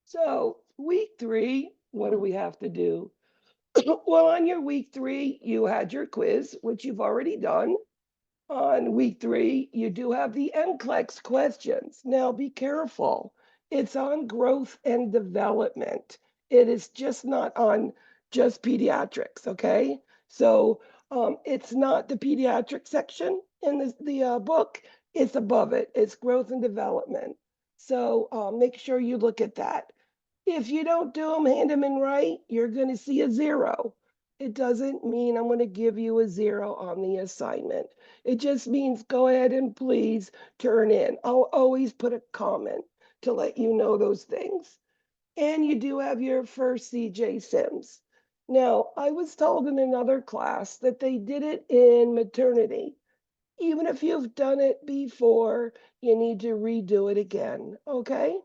So, week 3, what do we have to do? Well, on your week 3, you had your quiz, which you've already done. On week 3, you do have the NCLEX questions. Now, be careful. It's on growth and development. It is just not on just pediatrics, okay? So, it's not the pediatric section in the book. It's above it. It's growth and development. So, make sure you look at that. If you don't do them, hand them in right, you're going to see a 0. It doesn't mean I'm going to give you a 0 on the assignment. It just means go ahead and please turn in. I'll always put a comment to let you know those things. And you do have your first CJ Sims. Now, I was told in another class that they did it in maternity. Even if you've done it before, you need to redo it again, okay?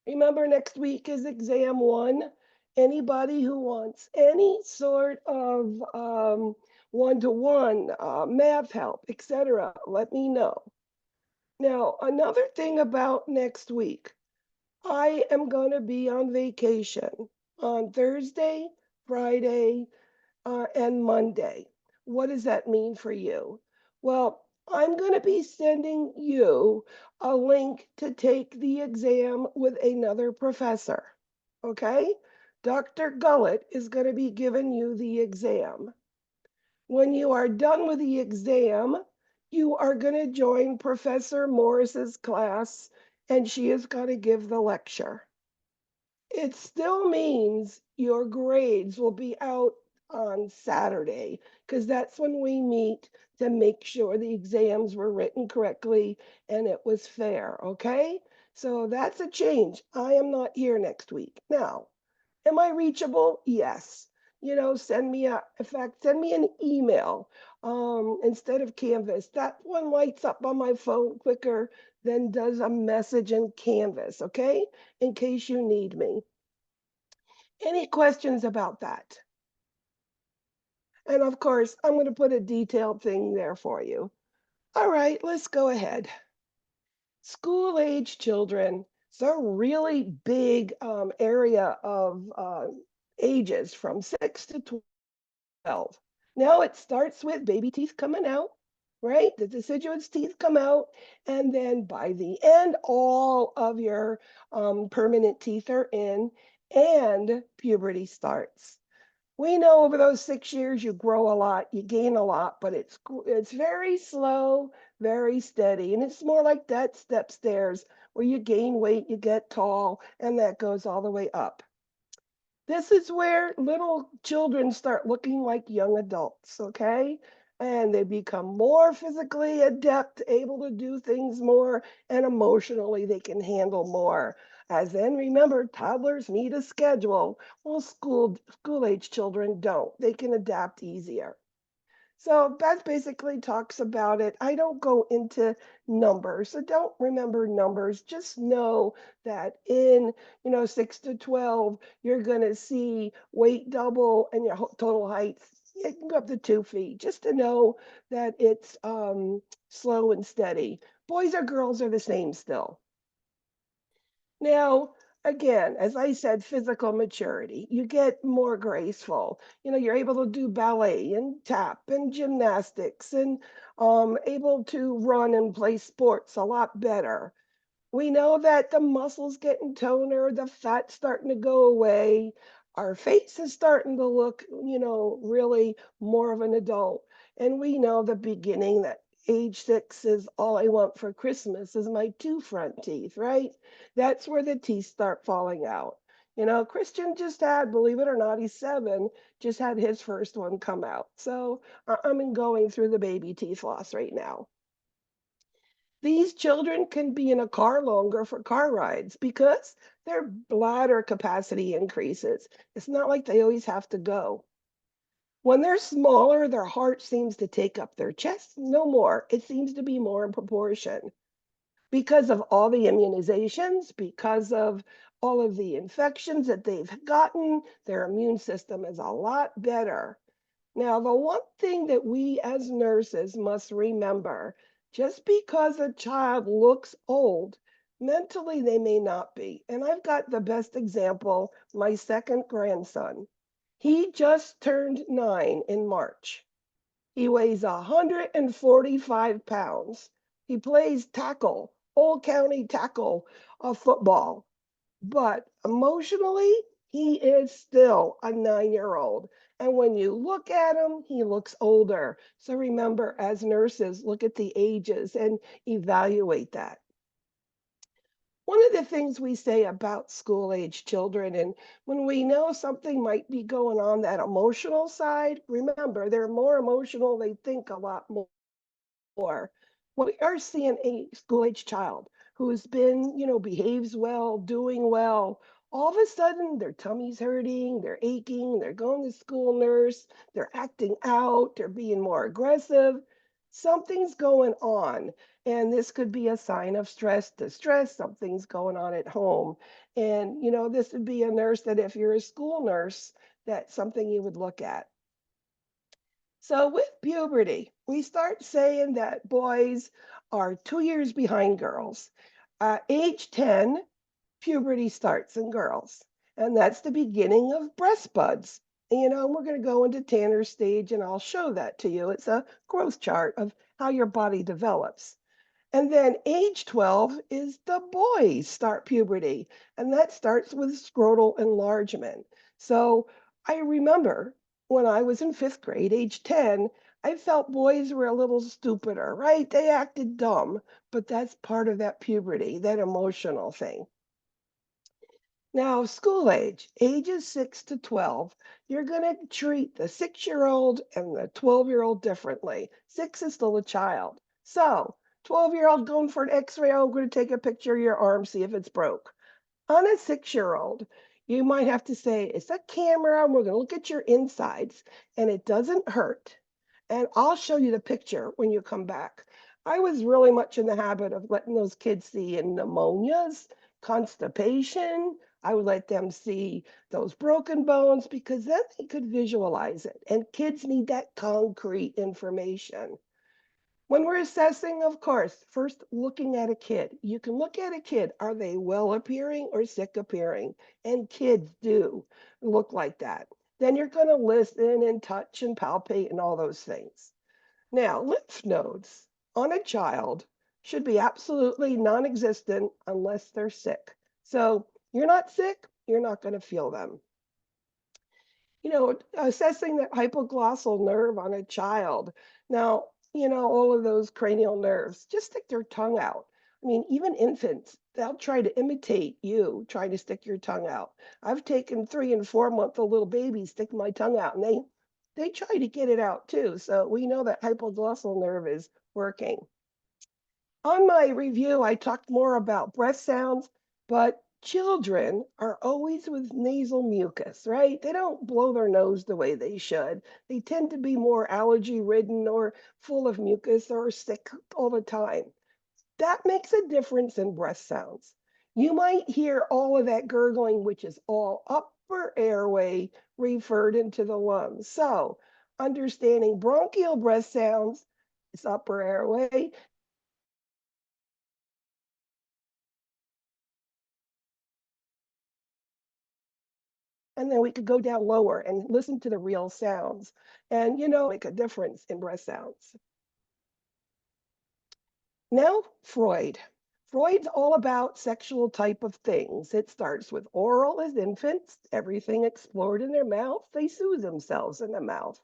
Remember, next week is exam 1. Anybody who wants any sort of one-to-one math help, etc., let me know. Now, another thing about next week, I am going to be on vacation on Thursday, Friday, and Monday. What does that mean for you? Well, I'm going to be sending you a link to take the exam with another professor. Okay? Dr. Gullett is going to be giving you the exam. When you are done with the exam, you are going to join Professor Morris's class, and she is going to give the lecture. It still means your grades will be out on Saturday, because that's when we meet to make sure the exams were written correctly and it was fair, okay? So that's a change. I am not here next week. Now, am I reachable? Yes. Send me in fact, send me an email instead of Canvas. That one lights up on my phone quicker than does a message in Canvas, okay? In case you need me. Any questions about that? And of course, I'm going to put a detailed thing there for you. All right, let's go ahead. School age children. It's a really big area of ages from 6 to 12. Now it starts with baby teeth coming out, right? The deciduous teeth come out. And then by the end, all of your permanent teeth are in and puberty starts. We know over those 6 years you grow a lot, you gain a lot, but it's very slow, very steady, and it's more like that step stairs where you gain weight, you get tall, and that goes all the way up. This is where little children start looking like young adults, okay? And they become more physically adept, able to do things more, and emotionally they can handle more. As then remember, toddlers need a schedule. Well, school age children don't. They can adapt easier. So that basically talks about it. I don't go into numbers, so don't remember numbers. Just know that in 6 to 12, you're going to see weight double and your total height. It can go up to 2 feet, just to know that it's slow and steady. Boys or girls are the same still. Now, again, as I said, physical maturity, you get more graceful. You're able to do ballet and tap and gymnastics and able to run and play sports a lot better. We know that the muscles getting toner, the fat's starting to go away. Our face is starting to look, really more of an adult. And we know the beginning that age 6 is all I want for Christmas is my 2 front teeth, right? That's where the teeth start falling out. Christian just had, believe it or not, he's 7, just had his first one come out. So I'm going through the baby teeth loss right now. These children can be in a car longer for car rides because their bladder capacity increases. It's not like they always have to go. When they're smaller, their heart seems to take up their chest. No more. It seems to be more in proportion because of all the immunizations, because of all of the infections that they've gotten. Their immune system is a lot better. Now, the one thing that we as nurses must remember, just because a child looks old Mentally, they may not be. And I've got the best example, my second grandson. He just turned 9 in March. He weighs 145 pounds. He plays tackle, Old County tackle football. But emotionally, he is still a 9-year-old. And when you look at him, he looks older. So remember, as nurses, look at the ages and evaluate that. One of the things we say about school age children, and when we know something might be going on that emotional side, remember, they're more emotional, they think a lot more. When we are seeing a school age child who's been, behaves well, doing well, all of a sudden their tummy's hurting, they're aching, they're going to school nurse, they're acting out, they're being more aggressive. Something's going on. And this could be a sign of stress, distress, something's going on at home. And, this would be a nurse that if you're a school nurse, that's something you would look at. So with puberty, we start saying that boys are 2 years behind girls. Age 10, puberty starts in girls, and that's the beginning of breast buds. We're going to go into Tanner's stage, and I'll show that to you. It's a growth chart of how your body develops. And then age 12 is the boys start puberty, and that starts with scrotal enlargement. So I remember when I was in fifth grade, age 10, I felt boys were a little stupider, right? They acted dumb, but that's part of that puberty, that emotional thing. Now, school age, ages 6 to 12, you're going to treat the 6-year-old and the 12-year-old differently. 6 is still a child. So, 12-year-old going for an x-ray, I'm going to take a picture of your arm, see if it's broke. On a 6-year-old, you might have to say, it's a camera, and we're going to look at your insides, and it doesn't hurt. And I'll show you the picture when you come back. I was really much in the habit of letting those kids see in pneumonias, constipation. I would let them see those broken bones because then they could visualize it. And kids need that concrete information. When we're assessing, of course, first looking at a kid, you can look at a kid. Are they well appearing or sick appearing? And kids do look like that. Then you're going to listen and touch and palpate and all those things. Now, lymph nodes on a child should be absolutely non existent unless they're sick. So you're not sick, you're not going to feel them. Assessing that hypoglossal nerve on a child. Now, all of those cranial nerves, just stick their tongue out. I mean, even infants, they'll try to imitate you trying to stick your tongue out. I've taken 3 and 4 month old little babies stick my tongue out and they try to get it out too. So we know that hypoglossal nerve is working. On my review, I talked more about breath sounds, but children are always with nasal mucus, right? They don't blow their nose the way they should. They tend to be more allergy ridden or full of mucus or sick all the time. That makes a difference in breath sounds. You might hear all of that gurgling, which is all upper airway referred into the lungs. So, understanding bronchial breath sounds is upper airway. And then we could go down lower and listen to the real sounds and, make a difference in breath sounds. Now, Freud. Freud's all about sexual type of things. It starts with oral as infants, everything explored in their mouth. They soothe themselves in the mouth.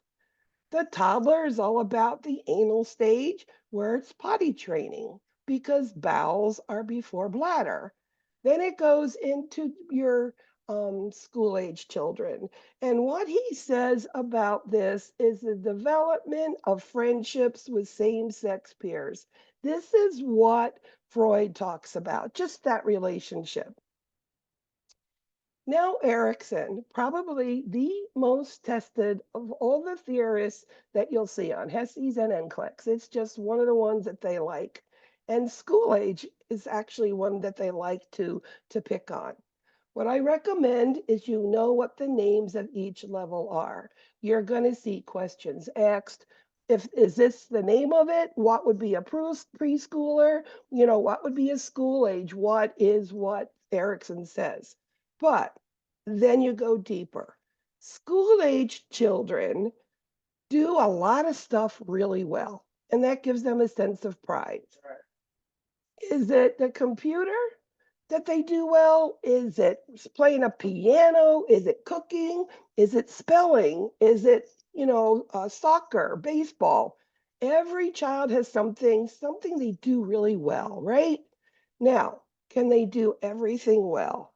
The toddler is all about the anal stage where it's potty training because bowels are before bladder. Then it goes into your school age children. And what he says about this is the development of friendships with same sex peers. This is what Freud talks about, just that relationship. Now, Erickson, probably the most tested of all the theorists that you'll see on Hesses and NCLEX. It's just one of the ones that they like. And school age is actually one that they like to pick on. What I recommend is you know what the names of each level are. You're going to see questions asked. If is this the name of it? What would be a preschooler? What would be a school age? What is what Erickson says? But then you go deeper. School age children do a lot of stuff really well, and that gives them a sense of pride. Is it the computer that they do well? Is it playing a piano? Is it cooking? Is it spelling? Is it, soccer, baseball? Every child has something they do really well, right? Now, can they do everything well?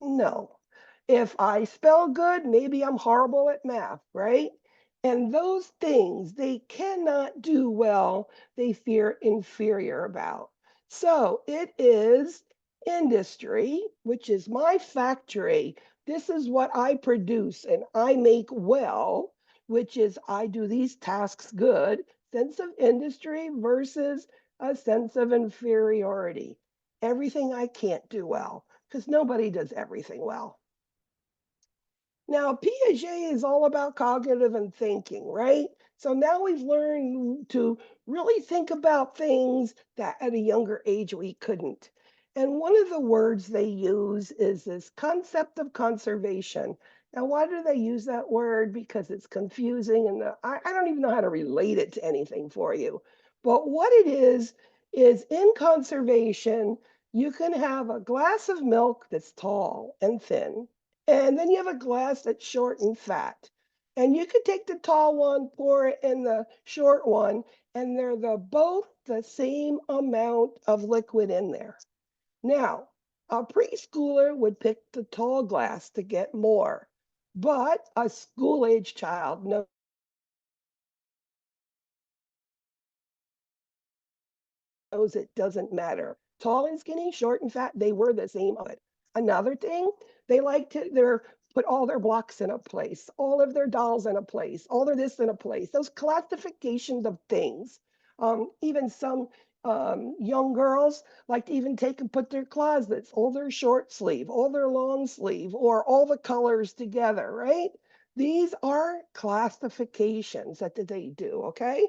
No. If I spell good, maybe I'm horrible at math, right? And those things they cannot do well, they fear inferior about. So it is industry, which is my factory. This is what I produce and I make well, which is I do these tasks good, sense of industry versus a sense of inferiority. Everything I can't do well, because nobody does everything well. Now, Piaget is all about cognitive and thinking, right? So now we've learned to really think about things that at a younger age we couldn't. And one of the words they use is this concept of conservation. Now, why do they use that word? Because it's confusing and I don't even know how to relate it to anything for you. But what it is in conservation, you can have a glass of milk that's tall and thin, and then you have a glass that's short and fat. And you could take the tall one, pour it in the short one, and they're both the same amount of liquid in there. Now, a preschooler would pick the tall glass to get more, but a school age child knows it doesn't matter. Tall and skinny, short and fat, they were the same of it. Another thing, they like to put all their blocks in a place, all of their dolls in a place, all their this in a place. Those classifications of things. Even some young girls like to even take and put their closets, all their short sleeve, all their long sleeve, or all the colors together, right? These are classifications that they do, okay?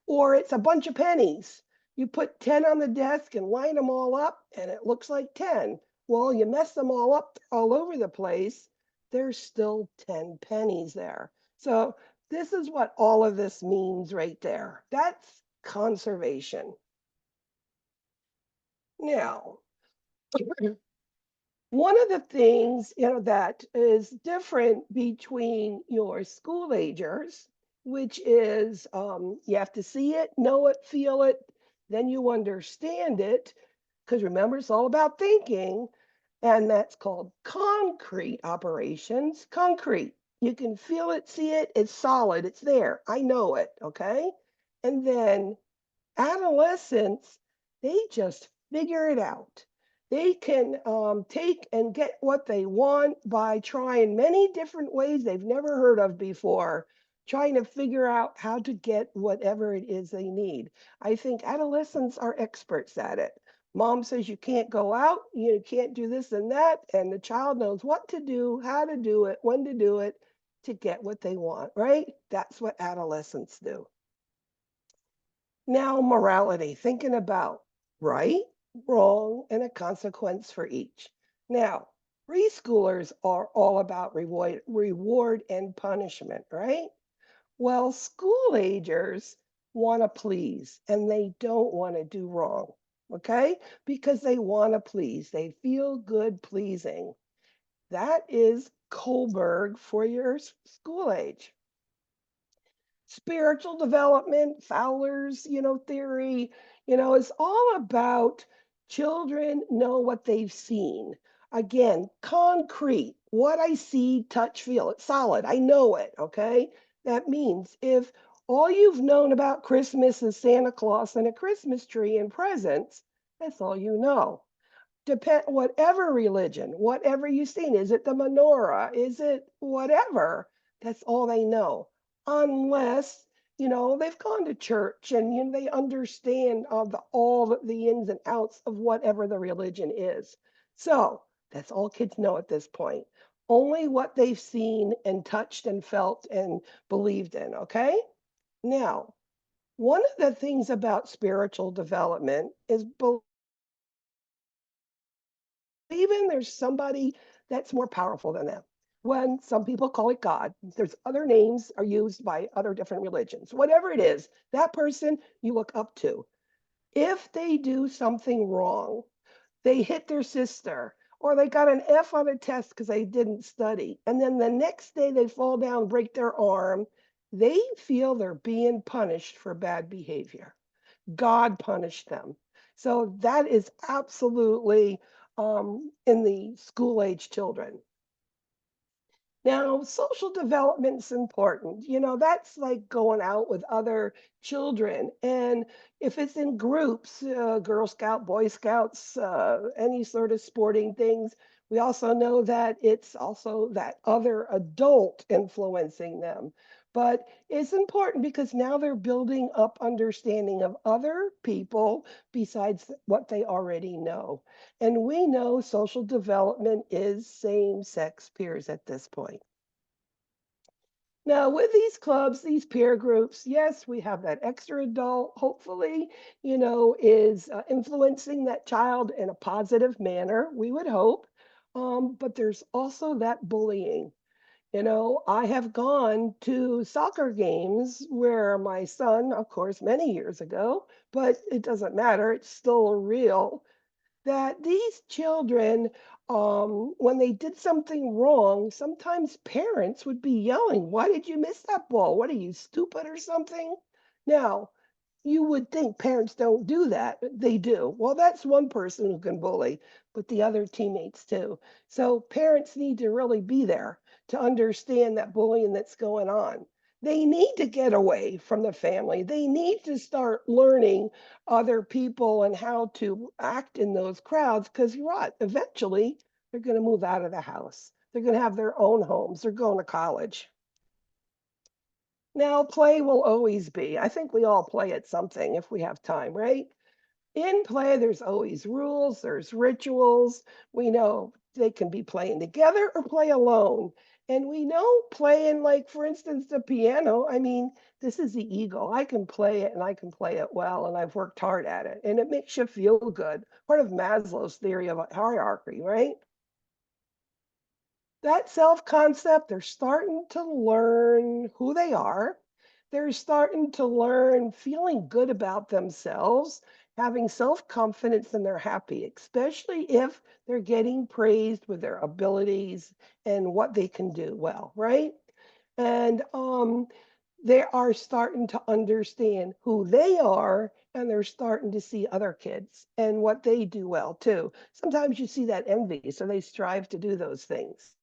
Or it's a bunch of pennies. You put 10 on the desk and line them all up, and it looks like 10. Well, you mess them all up all over the place, there's still 10 pennies there. So, this is what all of this means right there. That's conservation. Now, one of the things, that is different between your school agers, which is you have to see it, know it, feel it, then you understand it, because remember, it's all about thinking, and that's called concrete operations. Concrete. You can feel it, see it, it's solid, it's there. I know it, okay? And then adolescents, they just figure it out. They can take and get what they want by trying many different ways they've never heard of before, trying to figure out how to get whatever it is they need. I think adolescents are experts at it. Mom says you can't go out, you can't do this and that, and the child knows what to do, how to do it, when to do it to get what they want, right? That's what adolescents do. Now, morality, thinking about right, wrong, and a consequence for each. Now, preschoolers are all about reward and punishment, right? Well, school agers want to please and they don't want to do wrong, okay? Because they want to please. They feel good pleasing. That is Kohlberg for your school age. Spiritual development, Fowler's, theory, it's all about children know what they've seen. Again, concrete, what I see, touch, feel. It's solid. I know it, okay? That means if all you've known about Christmas is Santa Claus and a Christmas tree and presents, that's all you know. Depend whatever religion, whatever you've seen, is it the menorah, is it whatever, that's all they know, unless they've gone to church and they understand all the ins and outs of whatever the religion is. So that's all kids know at this point, only what they've seen and touched and felt and believed in, okay? Now, one of the things about spiritual development is believing there's somebody that's more powerful than them. When some people call it God, there's other names are used by other different religions. Whatever it is, that person you look up to. If they do something wrong, they hit their sister, or they got an F on a test because they didn't study, and then the next day they fall down, break their arm, they feel they're being punished for bad behavior. God punished them. So that is absolutely in the school age children. Now, social development's important. That's like going out with other children. And if it's in groups, Girl Scout, Boy Scouts, any sort of sporting things, we also know that it's also that other adult influencing them. But it's important because now they're building up understanding of other people besides what they already know. And we know social development is same-sex peers at this point. Now, with these clubs, these peer groups, yes, we have that extra adult, hopefully, is influencing that child in a positive manner, we would hope. But there's also that bullying. I have gone to soccer games where my son, of course, many years ago, but it doesn't matter, it's still real that these children, when they did something wrong, sometimes parents would be yelling, "Why did you miss that ball? What are you, stupid or something?" Now, you would think parents don't do that, but they do. Well, that's one person who can bully, but the other teammates too. So parents need to really be there to understand that bullying that's going on. They need to get away from the family. They need to start learning other people and how to act in those crowds because you're right, eventually they're going to move out of the house. They're going to have their own homes. They're going to college. Now, play will always be. I think we all play at something if we have time, right? In play, there's always rules, there's rituals. We know they can be playing together or play alone. And we know playing, like, for instance, the piano. I mean, this is the ego. I can play it and I can play it well, and I've worked hard at it. And it makes you feel good. Part of Maslow's theory of hierarchy, right? That self-concept, they're starting to learn who they are. They're starting to learn feeling good about themselves, having self-confidence, and they're happy, especially if they're getting praised with their abilities and what they can do well, right? And they are starting to understand who they are, and they're starting to see other kids and what they do well too. Sometimes you see that envy, so they strive to do those things.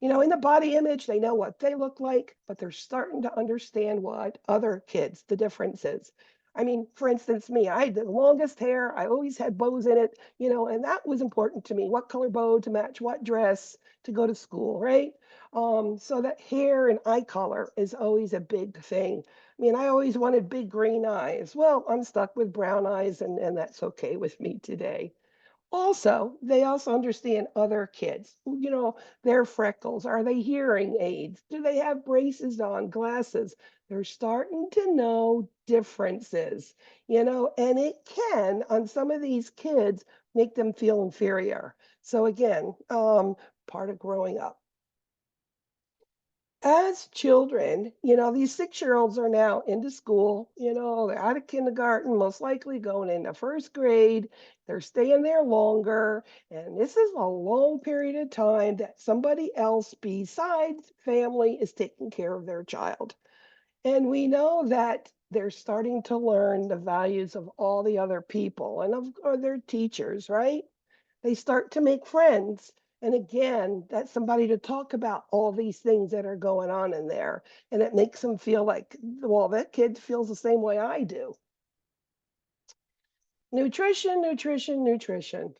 In the body image, they know what they look like, but they're starting to understand what other kids, the differences. I mean, for instance, me, I had the longest hair. I always had bows in it, and that was important to me. What color bow to match what dress to go to school, right? So that hair and eye color is always a big thing. I mean, I always wanted big green eyes. Well, I'm stuck with brown eyes, and that's okay with me today. Also, they also understand other kids, their freckles. Are they hearing aids? Do they have braces on, glasses? They're starting to know differences, and it can, on some of these kids, make them feel inferior. So again, part of growing up. As children, these 6-year-olds are now into school, they're out of kindergarten, most likely going into first grade. They're staying there longer. And this is a long period of time that somebody else besides family is taking care of their child. And we know that they're starting to learn the values of all the other people and of their teachers, right? They start to make friends. And again, that's somebody to talk about all these things that are going on in there. And it makes them feel like, well, that kid feels the same way I do. Nutrition, nutrition, nutrition.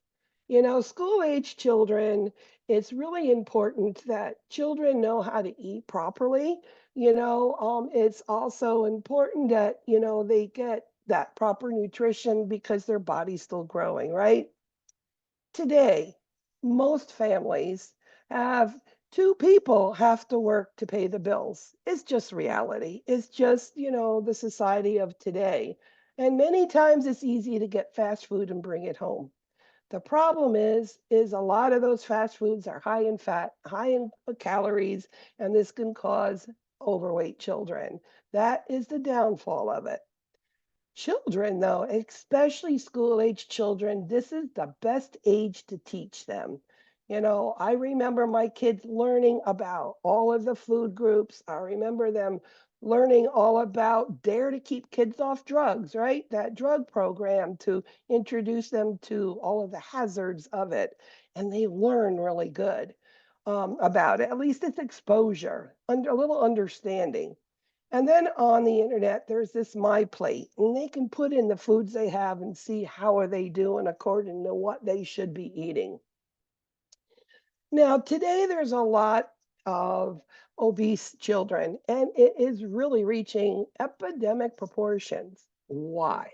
School age children, it's really important that children know how to eat properly. It's also important that, they get that proper nutrition because their body's still growing, right? Today, most families have Two people have to work to pay the bills. It's just reality. It's just, the society of today. And many times it's easy to get fast food and bring it home. The problem is a lot of those fast foods are high in fat, high in calories, and this can cause overweight children. That is the downfall of it. Children, though, especially school age children, this is the best age to teach them. I remember my kids learning about all of the food groups. I remember them learning all about Dare to Keep Kids Off Drugs, right? That drug program to introduce them to all of the hazards of it. And they learn really good about it. At least it's exposure, a little understanding. And then on the internet, there's this My Plate, and they can put in the foods they have and see how are they doing according to what they should be eating. Now, today there's a lot of obese children, and it is really reaching epidemic proportions. Why?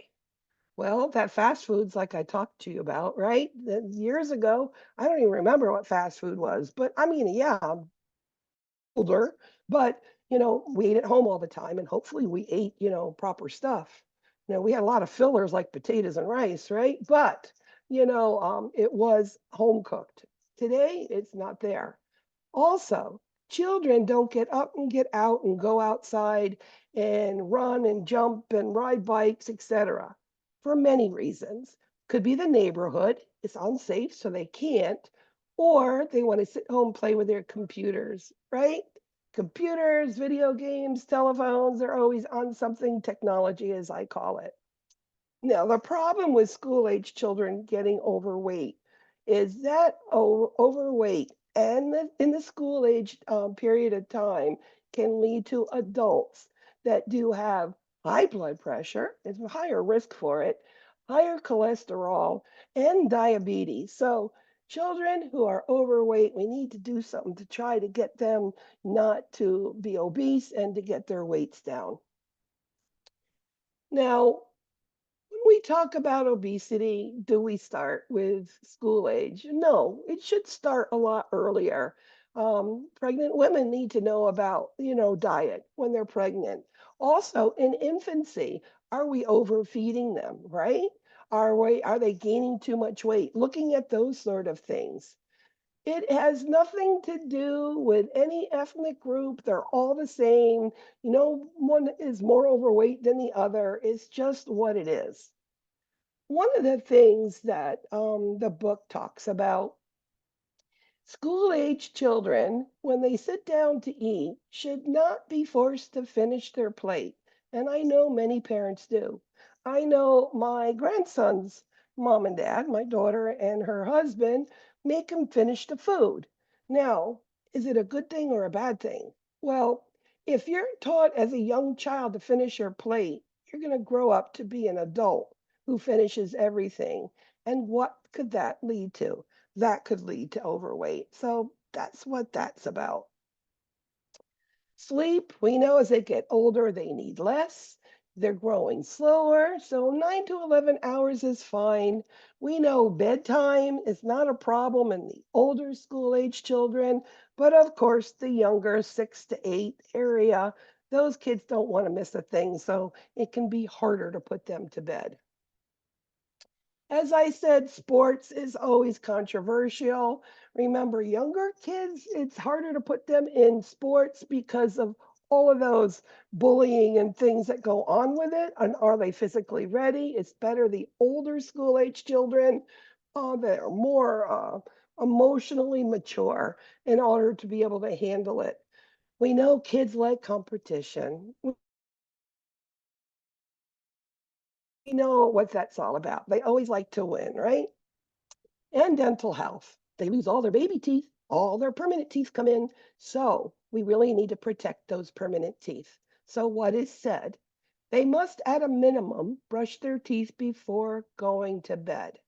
Well, that fast food's like I talked to you about, right? Years ago, I don't even remember what fast food was, but I mean, yeah, older, but we ate at home all the time and hopefully we ate, proper stuff. We had a lot of fillers like potatoes and rice, right? But, it was home cooked. Today, it's not there. Also, children don't get up and get out and go outside and run and jump and ride bikes, etc. For many reasons. Could be the neighborhood, it's unsafe, so they can't, or they want to sit home and play with their computers, right? Computers, video games, telephones, they're always on something technology, as I call it. Now, the problem with school age children getting overweight is that overweight and in the school age period of time can lead to adults that do have high blood pressure, it's a higher risk for it, higher cholesterol, and diabetes. So, children who are overweight, we need to do something to try to get them not to be obese and to get their weights down. Now, when we talk about obesity, do we start with school age? No, it should start a lot earlier. Pregnant women need to know about, diet when they're pregnant. Also, in infancy, are we overfeeding them, right? Are they gaining too much weight? Looking at those sort of things. It has nothing to do with any ethnic group. They're all the same. One is more overweight than the other. It's just what it is. One of the things that the book talks about, school age children, when they sit down to eat, should not be forced to finish their plate. And I know many parents do. I know my grandson's mom and dad, my daughter and her husband, make him finish the food. Now, is it a good thing or a bad thing? Well, if you're taught as a young child to finish your plate, you're going to grow up to be an adult who finishes everything. And what could that lead to? That could lead to overweight. So that's what that's about. Sleep, we know as they get older, they need less. They're growing slower. So 9 to 11 hours is fine. We know bedtime is not a problem in the older school age children, but of course, the younger 6 to 8 area, those kids don't want to miss a thing. So it can be harder to put them to bed. As I said, sports is always controversial. Remember, younger kids, it's harder to put them in sports because of all of those bullying and things that go on with it. And are they physically ready? It's better the older school age children that are more emotionally mature in order to be able to handle it. We know kids like competition. We know what that's all about. They always like to win, right? And dental health. They lose all their baby teeth, all their permanent teeth come in. So we really need to protect those permanent teeth. So, what is said? They must, at a minimum, brush their teeth before going to bed.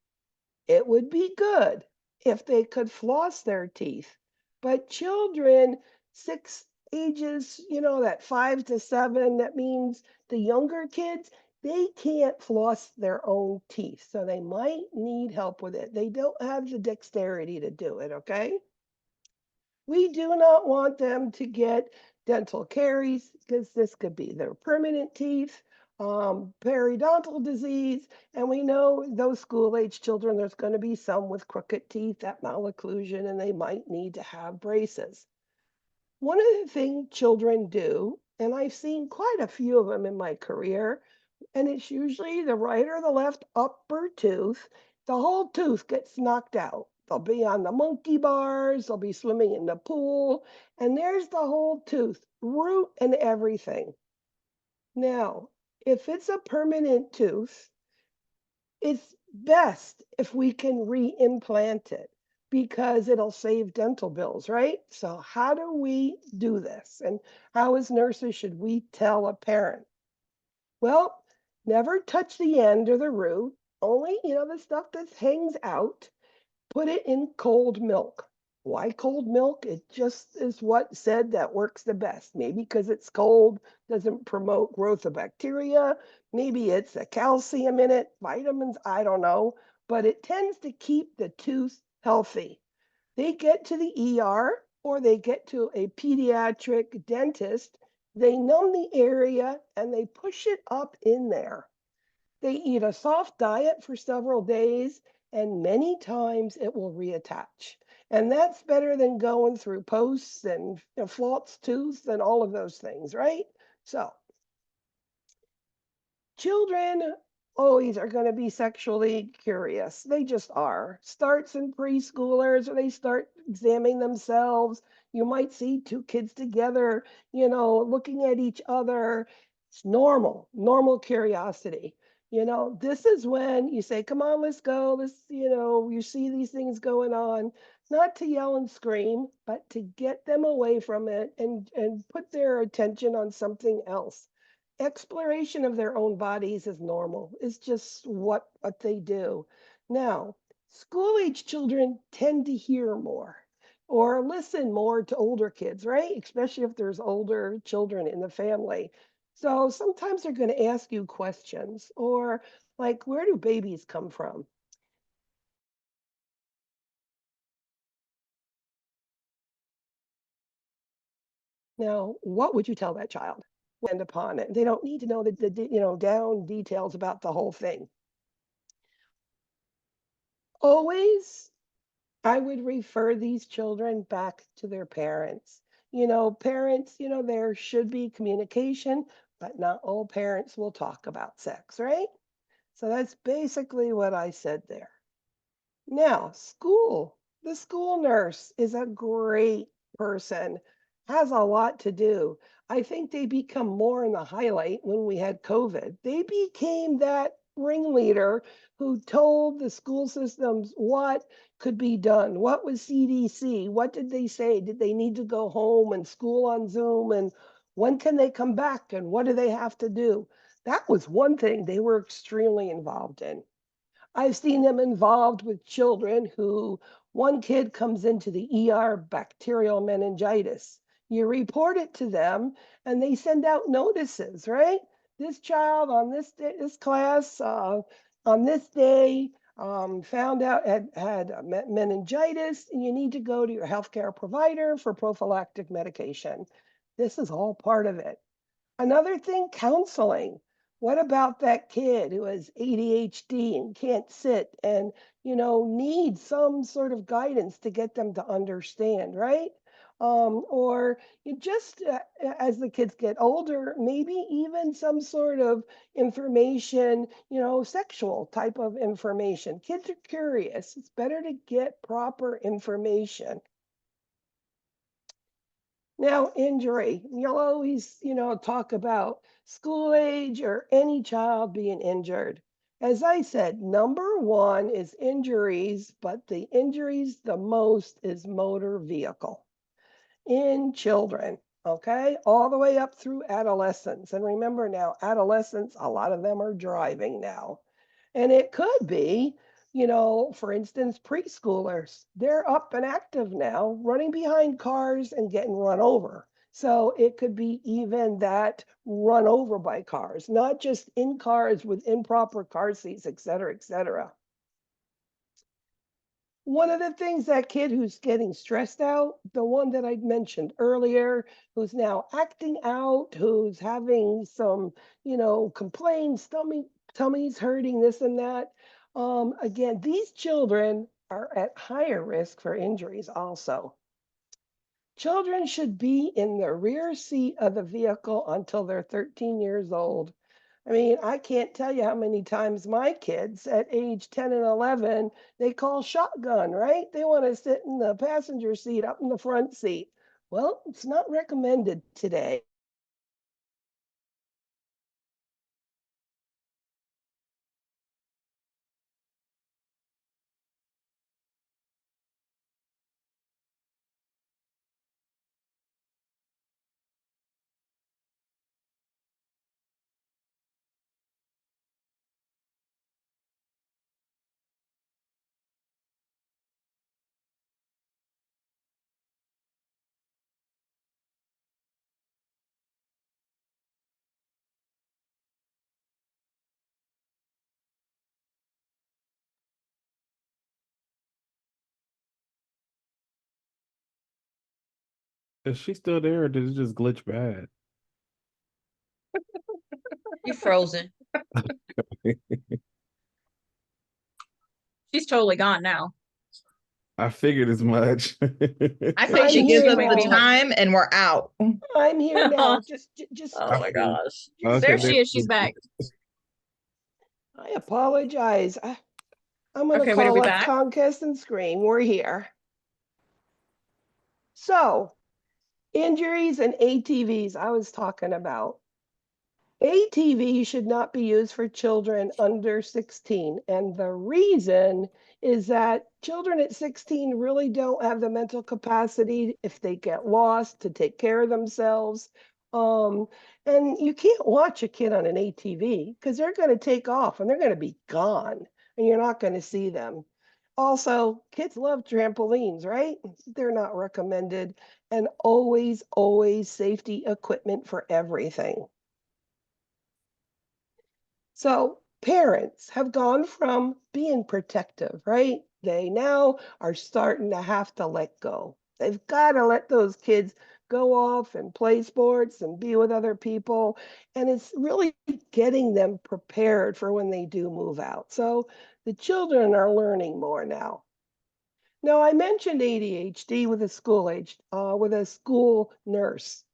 It would be good if they could floss their teeth. But children, six ages, that 5 to 7, that means the younger kids, they can't floss their own teeth. So they might need help with it. They don't have the dexterity to do it, okay? We do not want them to get dental caries because this could be their permanent teeth, periodontal disease, and we know those school age children, there's going to be some with crooked teeth, that malocclusion, and they might need to have braces. One of the things children do, and I've seen quite a few of them in my career, and it's usually the right or the left upper tooth. The whole tooth gets knocked out. They'll be on the monkey bars, they'll be swimming in the pool, and there's the whole tooth, root and everything. Now, if it's a permanent tooth, it's best if we can reimplant it because it'll save dental bills, right? So, how do we do this? And how, as nurses, should we tell a parent? Well, never touch the end or the root, only, the stuff that hangs out. Put it in cold milk. Why cold milk? It just is what said that works the best. Maybe because it's cold, doesn't promote growth of bacteria. Maybe it's a calcium in it, vitamins, I don't know. But it tends to keep the tooth healthy. They get to the ER or they get to a pediatric dentist, they numb the area and they push it up in there. They eat a soft diet for several days, and many times it will reattach. And that's better than going through posts and false tooth and all of those things, right? So, children always are going to be sexually curious. They just are. Starts in preschoolers, or they start examining themselves. You might see two kids together, looking at each other. It's normal curiosity. This is when you say, come on, let's go. You see these things going on, not to yell and scream, but to get them away from it and put their attention on something else. Exploration of their own bodies is normal. It's just what they do. Now, school age children tend to hear more or listen more to older kids, right? Especially if there's older children in the family. So sometimes they're going to ask you questions or like, where do babies come from? Now, what would you tell that child? Depend upon it. They don't need to know the down details about the whole thing. Always I would refer these children back to their parents. Parents, there should be communication, but not all parents will talk about sex, right? So that's basically what I said there. Now, school. The school nurse is a great person, has a lot to do. I think they become more in the highlight when we had COVID. They became that ringleader who told the school systems what could be done. What was CDC? What did they say? Did they need to go home and school on Zoom? And when can they come back? And what do they have to do? That was one thing they were extremely involved in. I've seen them involved with children who one kid comes into the ER bacterial meningitis. You report it to them and they send out notices, right? This child on this day, this class on this day found out had meningitis, and you need to go to your healthcare provider for prophylactic medication. This is all part of it. Another thing, counseling. What about that kid who has ADHD and can't sit and, needs some sort of guidance to get them to understand, right? Or you just as the kids get older, maybe even some sort of information, sexual type of information. Kids are curious. It's better to get proper information. Now, injury. You'll always, talk about school age or any child being injured. As I said, number one is injuries, but the injuries the most is motor vehicle in children, okay? All the way up through adolescence. And remember now, adolescents, a lot of them are driving now. And it could be, for instance, preschoolers. They're up and active now, running behind cars and getting run over. So it could be even that run over by cars, not just in cars with improper car seats, et cetera, et cetera. One of the things, that kid who's getting stressed out, the one that I mentioned earlier, who's now acting out, who's having some, complaints, tummy's hurting, this and that. Again, these children are at higher risk for injuries also. Children should be in the rear seat of the vehicle until they're 13 years old. I mean, I can't tell you how many times my kids at age 10 and 11, they call shotgun, right? They want to sit in the passenger seat up in the front seat. Well, it's not recommended today. Is she still there or did it just glitch bad? She's frozen. She's totally gone now. I figured as much. I think I'm she Gives just here us might the be now. time and we're out. I'm here now. Oh Just, I my figured. gosh. Okay, There she is. She's back. I apologize. I'm going to Okay, wait, are call we up back? Comcast and scream. We're here. So, injuries and ATVs, I was talking about. ATV should not be used for children under 16. And the reason is that children at 16 really don't have the mental capacity, if they get lost, to take care of themselves. Um, and you can't watch a kid on an ATV because they're going to take off and they're going to be gone and you're not going to see them. Also, kids love trampolines, right? They're not recommended. And always, always safety equipment for everything. So parents have gone from being protective, right? They now are starting to have to let go. They've got to let those kids go off and play sports and be with other people. And it's really getting them prepared for when they do move out. So the children are learning more now. Now, I mentioned ADHD with a school nurse.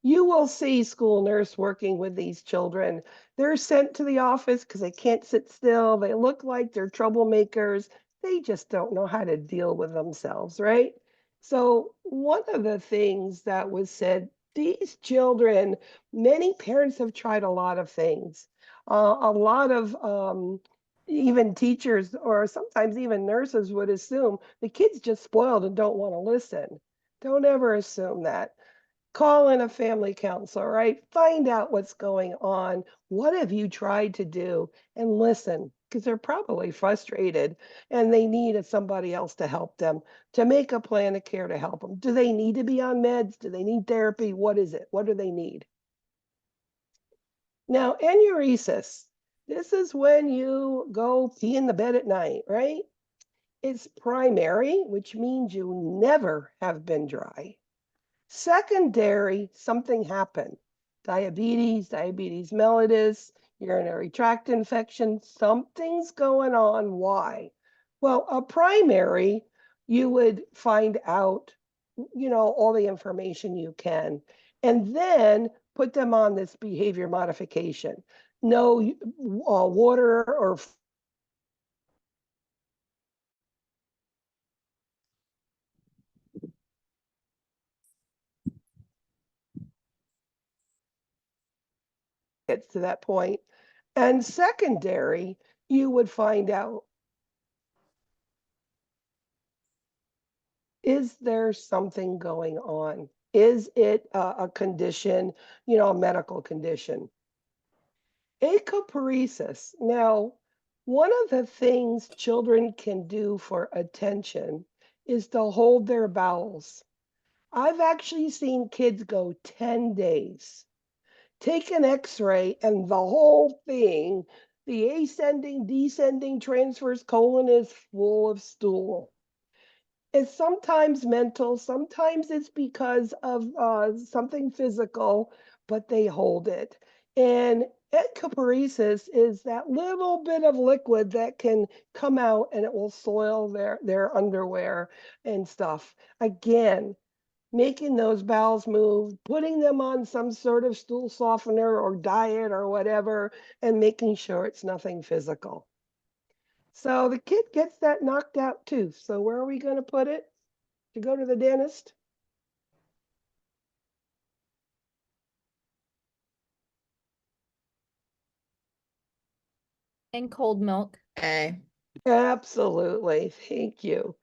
You will see school nurse working with these children. They're sent to the office because they can't sit still. They look like they're troublemakers. They just don't know how to deal with themselves, right? So, one of the things that was said, these children, many parents have tried a lot of things. A lot of even teachers or sometimes even nurses would assume the kid's just spoiled and don't want to listen. Don't ever assume that. Call in a family counselor, right? Find out what's going on. What have you tried to do? And listen, because they're probably frustrated and they need somebody else to help them, to make a plan of care to help them. Do they need to be on meds? Do they need therapy? What is it? What do they need? Now, enuresis, this is when you go pee in the bed at night, right? It's primary, which means you never have been dry. Secondary, something happened. Diabetes mellitus, urinary tract infection, something's going on. Why? Well, a primary, you would find out, all the information you can, and then put them on this behavior modification. No water or gets to that point. And secondary, you would find out, is there something going on? Is it a condition, a medical condition? Acoparesis. Now, one of the things children can do for attention is to hold their bowels. I've actually seen kids go 10 days, take an x-ray, and the whole thing, the ascending, descending transverse colon is full of stool. It's sometimes mental, sometimes it's because of something physical, but they hold it. And echoparesis is that little bit of liquid that can come out and it will soil their underwear and stuff. Again, making those bowels move, putting them on some sort of stool softener or diet or whatever, and making sure it's nothing physical. So the kid gets that knocked out tooth. So where are we going to put it to go to the dentist? And cold milk. Okay. Absolutely. Thank you.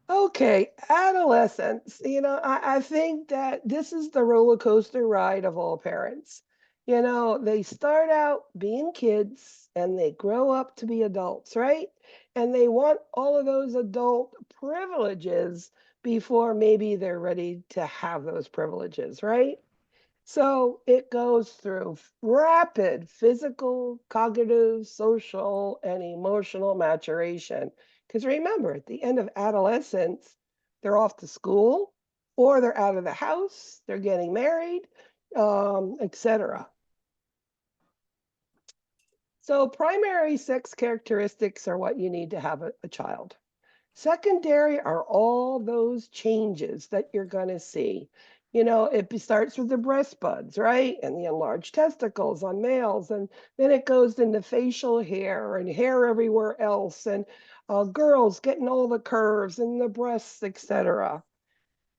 Okay, adolescence. I think that this is the roller coaster ride of all parents. They start out being kids and they grow up to be adults, right? And they want all of those adult privileges before maybe they're ready to have those privileges, right? So it goes through rapid physical, cognitive, social, and emotional maturation. Because remember, at the end of adolescence, they're off to school or they're out of the house, they're getting married, etc. So primary sex characteristics are what you need to have a child. Secondary are all those changes that you're going to see. It starts with the breast buds, right? And the enlarged testicles on males. And then it goes into facial hair and hair everywhere else. And girls getting all the curves and the breasts, etc.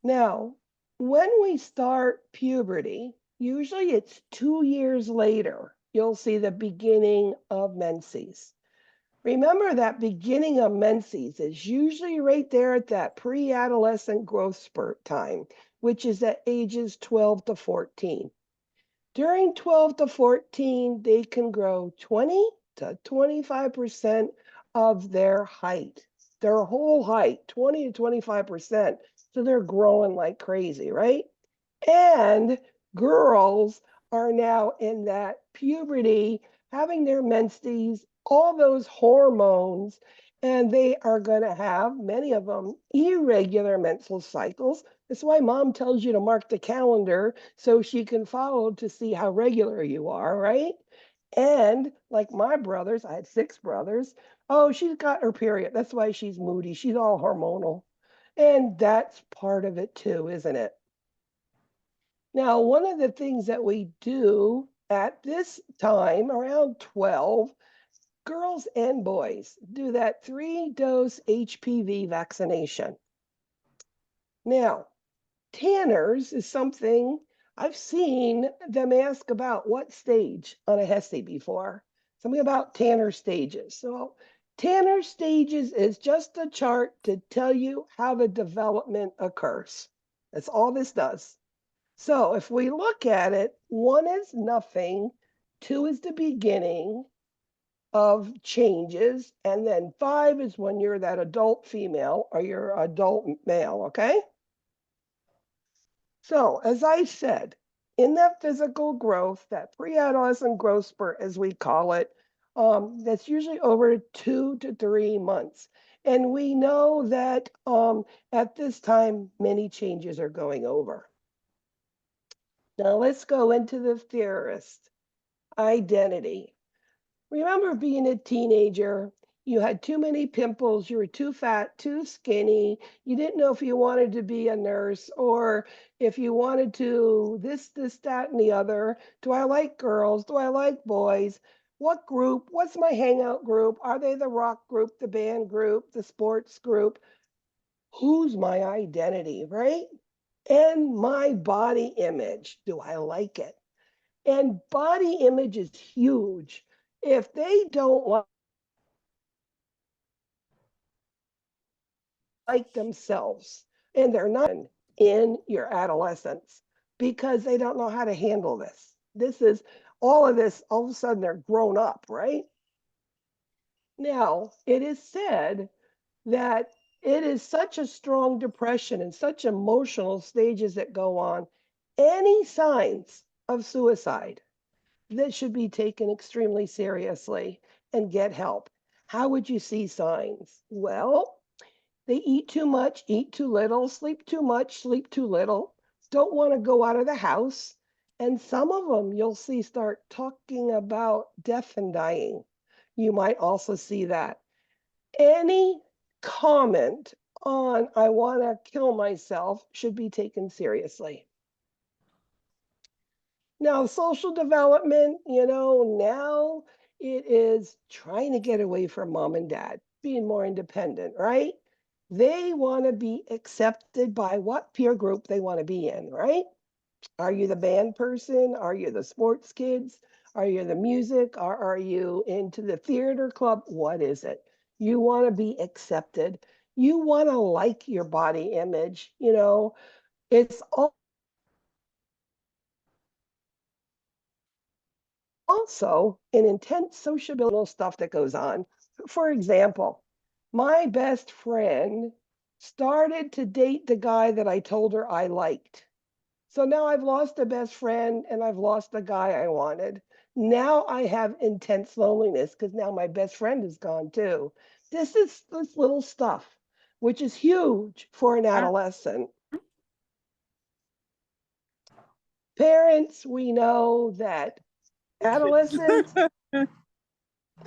Now, when we start puberty, usually it's 2 years later, you'll see the beginning of menses. Remember that beginning of menses is usually right there at that pre-adolescent growth spurt time, which is at ages 12 to 14. During 12 to 14, they can grow 20 to 25% of their height, their whole height, 20 to 25%. So they're growing like crazy, right? And girls are now in that puberty, having their menses, all those hormones, and they are going to have, many of them, irregular menstrual cycles. That's why mom tells you to mark the calendar so she can follow to see how regular you are, right? And like my brothers, I had 6 brothers. Oh, she's got her period. That's why she's moody. She's all hormonal. And that's part of it too, isn't it? Now, one of the things that we do at this time, around 12, girls and boys do that 3-dose HPV vaccination. Now, tanners is something I've seen them ask about what stage on a HESI before. Something about tanner stages. So, tanner stages is just a chart to tell you how the development occurs. That's all this does. So if we look at it, 1 is nothing, 2 is the beginning of changes, and then 5 is when you're that adult female or you're adult male, okay? So as I said, in that physical growth, that pre-adolescent growth spurt, as we call it, that's usually over 2 to 3 months. And we know that at this time, many changes are going over. Now let's go into the theorist. Identity. Remember being a teenager, you had too many pimples, you were too fat, too skinny, you didn't know if you wanted to be a nurse or if you wanted to this, that, and the other. Do I like girls? Do I like boys? What group? What's my hangout group? Are they the rock group, the band group, the sports group? Who's my identity, right? And my body image. Do I like it? And body image is huge. If they don't like themselves and they're not in your adolescence because they don't know how to handle this. This is all of this, all of a sudden they're grown up, right? Now, it is said that it is such a strong depression and such emotional stages that go on. Any signs of suicide that should be taken extremely seriously and get help. How would you see signs? Well, They eat too much, eat too little, sleep too much, sleep too little, don't want to go out of the house. And some of them you'll see start talking about death and dying. You might also see that. Any comment on I want to kill myself should be taken seriously. Now, social development, now it is trying to get away from mom and dad, being more independent, right? They want to be accepted by what peer group they want to be in, right? Are you the band person? Are you the sports kids? Are you the music? Or are you into the theater club? What is it? You want to be accepted. You want to like your body image. It's also an intense sociability stuff that goes on. For example, my best friend started to date the guy that I told her I liked. So now I've lost a best friend and I've lost the guy I wanted. Now I have intense loneliness because now my best friend is gone too. This is this little stuff, which is huge for an adolescent. Parents, we know that adolescents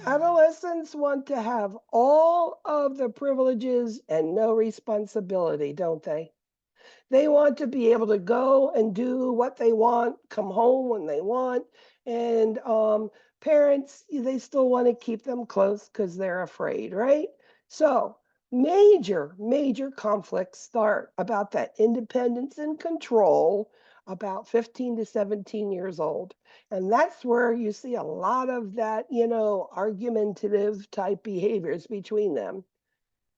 adolescents want to have all of the privileges and no responsibility, don't they? They want to be able to go and do what they want, come home when they want. And parents, they still want to keep them close because they're afraid, right? So, major conflicts start about that independence and control about 15 to 17 years old. And that's where you see a lot of that, argumentative type behaviors between them.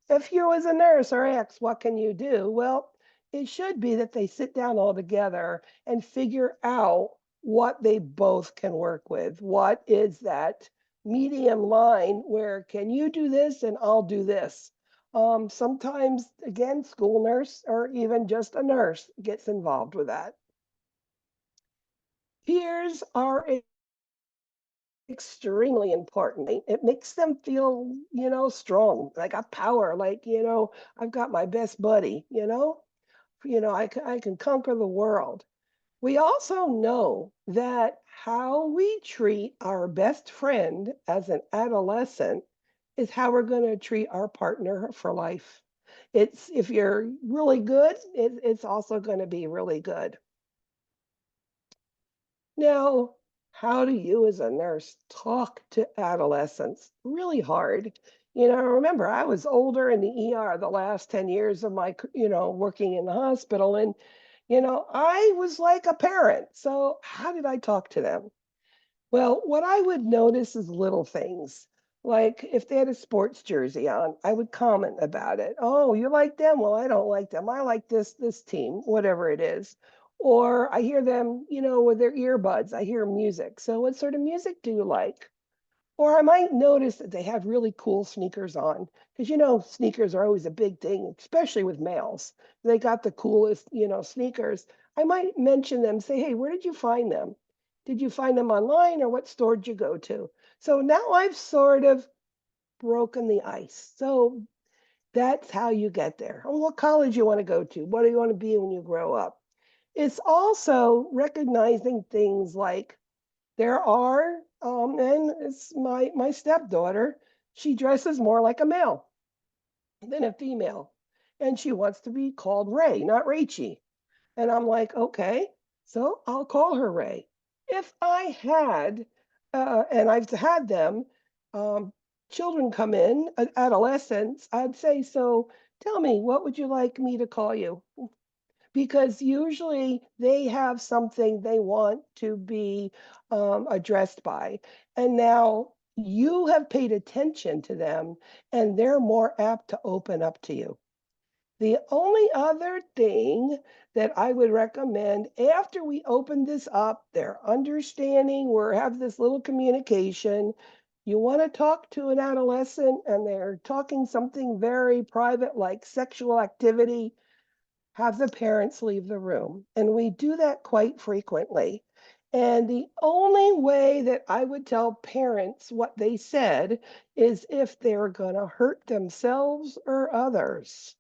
If you as a nurse are asked, what can you do? Well, it should be that they sit down all together and figure out what they both can work with. What is that medium line where can you do this and I'll do this? Sometimes, again, school nurse or even just a nurse gets involved with that. Peers are extremely important. It makes them feel, strong. I got power. Like, I've got my best buddy, I can conquer the world. We also know that how we treat our best friend as an adolescent is how we're going to treat our partner for life. It's if you're really good, it's also going to be really good. Now, how do you as a nurse talk to adolescents? Really hard. Remember, I was older in the ER the last 10 years of my, working in the hospital. And, I was like a parent. So how did I talk to them? Well, what I would notice is little things. Like if they had a sports jersey on, I would comment about it. Oh, you like them? Well, I don't like them. I like this team, whatever it is. Or I hear them, with their earbuds. I hear music. So what sort of music do you like? Or I might notice that they have really cool sneakers on. Because sneakers are always a big thing, especially with males. They got the coolest, sneakers. I might mention them, say, hey, where did you find them? Did you find them online or what store did you go to? So now I've sort of broken the ice. So that's how you get there. And what college you want to go to? What do you want to be when you grow up? It's also recognizing things like there are, and it's my stepdaughter, she dresses more like a male than a female. And she wants to be called Ray, not Rachie. And I'm like, okay, so I'll call her Ray. If I had, and I've had them, children come in, adolescents, I'd say, so tell me, what would you like me to call you? Because usually they have something they want to be addressed by. And now you have paid attention to them and they're more apt to open up to you. The only other thing that I would recommend after we open this up, they're understanding, we have this little communication. You want to talk to an adolescent and they're talking something very private like sexual activity, have the parents leave the room. And we do that quite frequently. And the only way that I would tell parents what they said is if they're going to hurt themselves or others.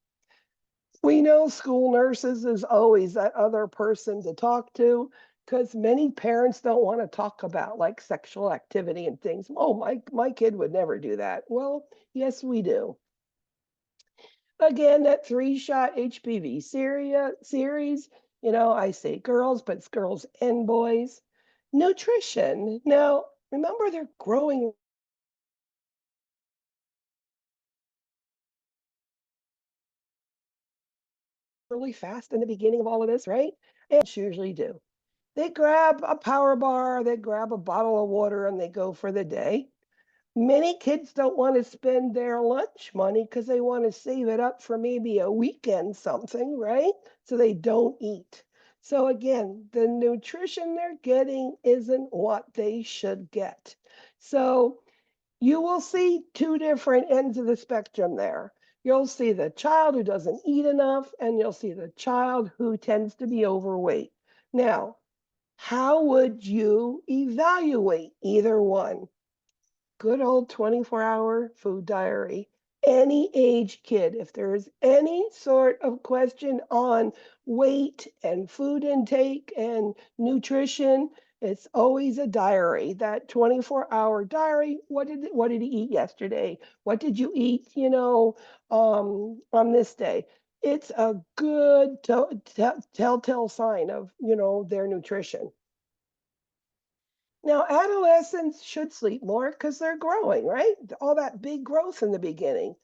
We know school nurses is always that other person to talk to because many parents don't want to talk about like sexual activity and things. Oh, my kid would never do that. Well, yes, we do. Again, that 3-shot HPV series, I say girls, but it's girls and boys. Nutrition. Now, remember they're growing really fast in the beginning of all of this, right? And usually do. They grab a power bar, they grab a bottle of water, and they go for the day. Many kids don't want to spend their lunch money because they want to save it up for maybe a weekend something, right? So they don't eat. So again, the nutrition they're getting isn't what they should get. So you will see two different ends of the spectrum there. You'll see the child who doesn't eat enough, and you'll see the child who tends to be overweight. Now, how would you evaluate either one? Good old 24-hour food diary. Any age kid, if there is any sort of question on weight and food intake and nutrition, it's always a diary. That 24-hour diary. What did he eat yesterday? What did you eat, on this day? It's a good telltale sign of, their nutrition. Now, adolescents should sleep more because they're growing, right? All that big growth in the beginning,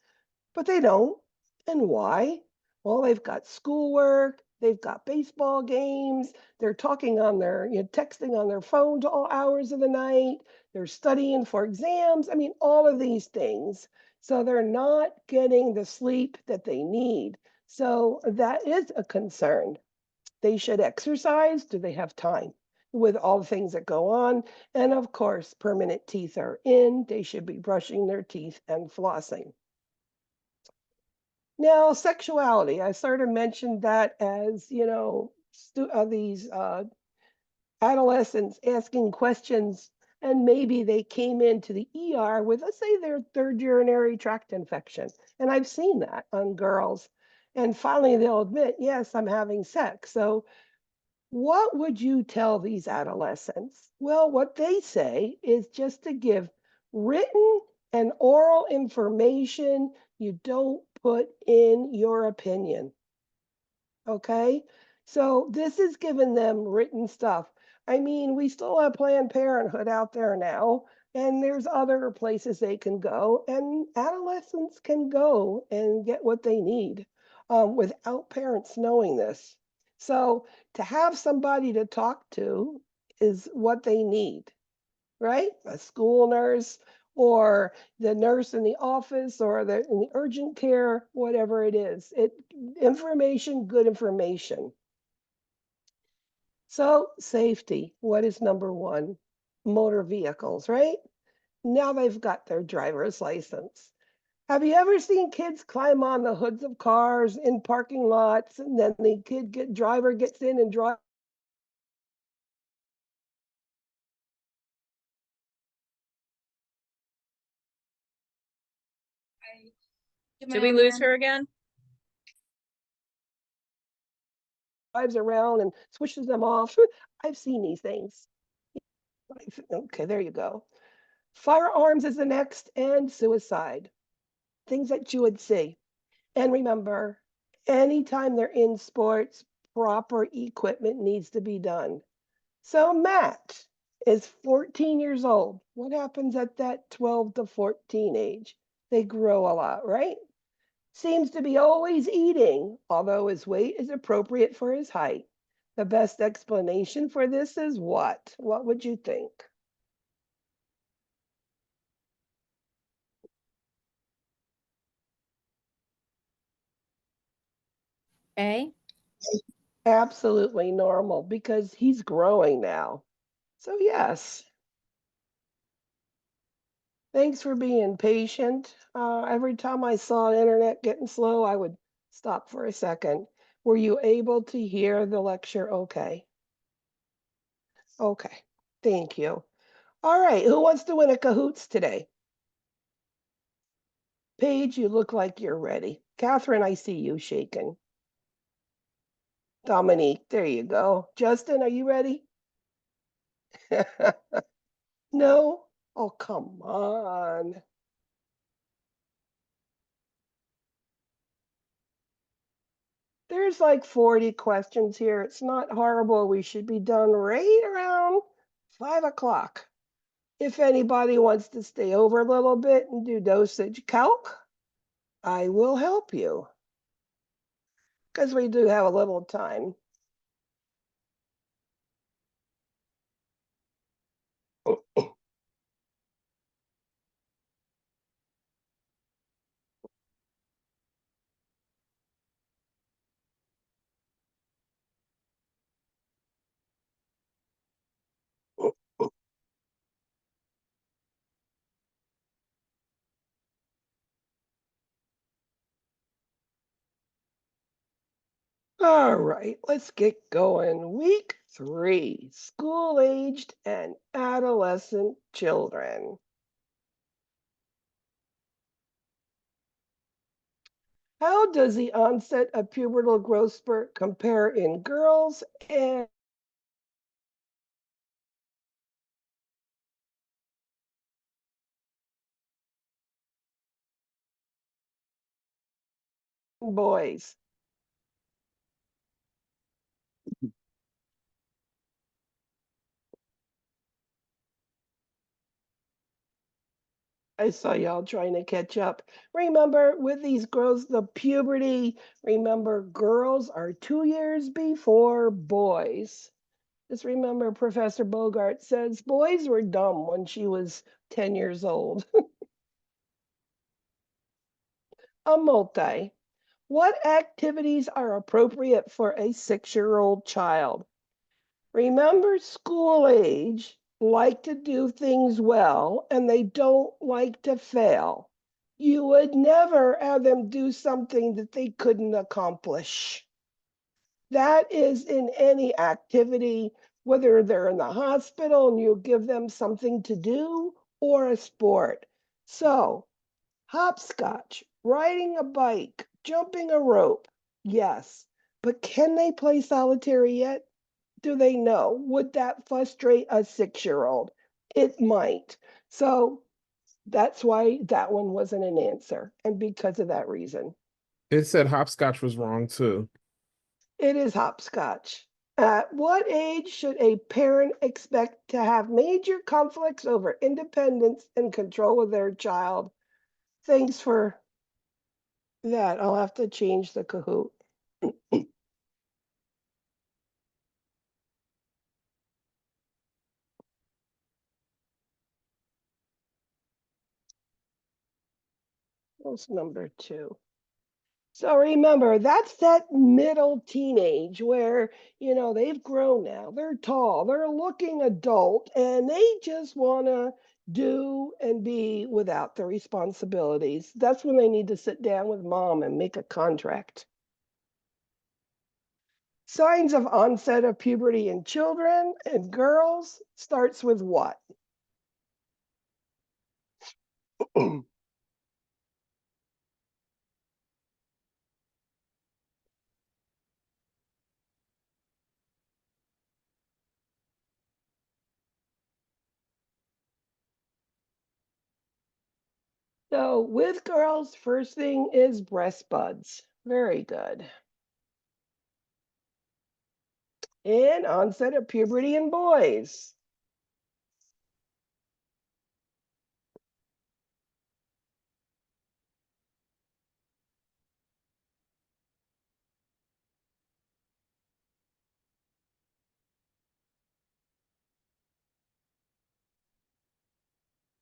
but they don't. And why? Well, they've got schoolwork, they've got baseball games, they're texting on their phones all hours of the night, they're studying for exams. I mean, all of these things. So they're not getting the sleep that they need. So that is a concern. They should exercise. Do they have time with all the things that go on? And of course, permanent teeth are in. They should be brushing their teeth and flossing. Now, sexuality, I sort of mentioned that as, these adolescents asking questions, and maybe they came into the ER with, let's say, their third urinary tract infection. And I've seen that on girls. And finally, they'll admit, yes, I'm having sex. So what would you tell these adolescents? Well, what they say is just to give written and oral information. You don't put in your opinion. Okay? So this is giving them written stuff. I mean, we still have Planned Parenthood out there now, and there's other places they can go, and adolescents can go and get what they need without parents knowing this. So to have somebody to talk to is what they need, right? A school nurse or the nurse in the office or in the urgent care, whatever it is. Information, good information. So safety, what is number one? Motor vehicles, right? Now they've got their driver's license. Have you ever seen kids climb on the hoods of cars in parking lots and then the driver gets in and drives? Did we lose her again? Drives around and switches them off. I've seen these things. Okay, there you go. Firearms is the next, and suicide. Things that you would see. And remember, anytime they're in sports, proper equipment needs to be done. So Matt is 14 years old. What happens at that 12 to 14 age? They grow a lot, right? Seems to be always eating, although his weight is appropriate for his height. The best explanation for this is what? What would you think? A. Absolutely normal because he's growing now. So, yes, thanks for being patient. Every time I saw internet getting slow, I would stop for a second. Were you able to hear the lecture okay? Okay, thank you. All right, who wants to win a cahoots today? Paige, you look like you're ready. Catherine, I see you shaking. Dominique, there you go. Justin, are you ready? No? Oh, come on. There's like 40 questions here. It's not horrible. We should be done right around 5 o'clock. If anybody wants to stay over a little bit and do dosage calc, I will help you because we do have a little time. All right, let's get going. Week 3, school-aged and adolescent children. How does the onset of pubertal growth spurt compare in girls and boys? I saw y'all trying to catch up. Remember, with these girls, the puberty, remember, girls are 2 years before boys. Just remember, Professor Bogart says boys were dumb when she was 10 years old. A multi. What activities are appropriate for a 6-year-old child? Remember, school age like to do things well and they don't like to fail. You would never have them do something that they couldn't accomplish. That is in any activity, whether they're in the hospital and you give them something to do or a sport. So, hopscotch, riding a bike, jumping a rope, yes. But can they play solitary yet? Do they know? Would that frustrate a 6-year-old? It might. So that's why that one wasn't an answer. And because of that reason, It said hopscotch was wrong too. it is hopscotch. At what age should a parent expect to have major conflicts over independence and control of their child? Thanks for that. I'll have to change the Kahoot. What's number 2? So remember, that's that middle teenage where, they've grown now. They're tall, they're looking adult, and they just want to do and be without the responsibilities. That's when they need to sit down with mom and make a contract. Signs of onset of puberty in children and girls starts with what? So with girls, first thing is breast buds. Very good. And onset of puberty in boys.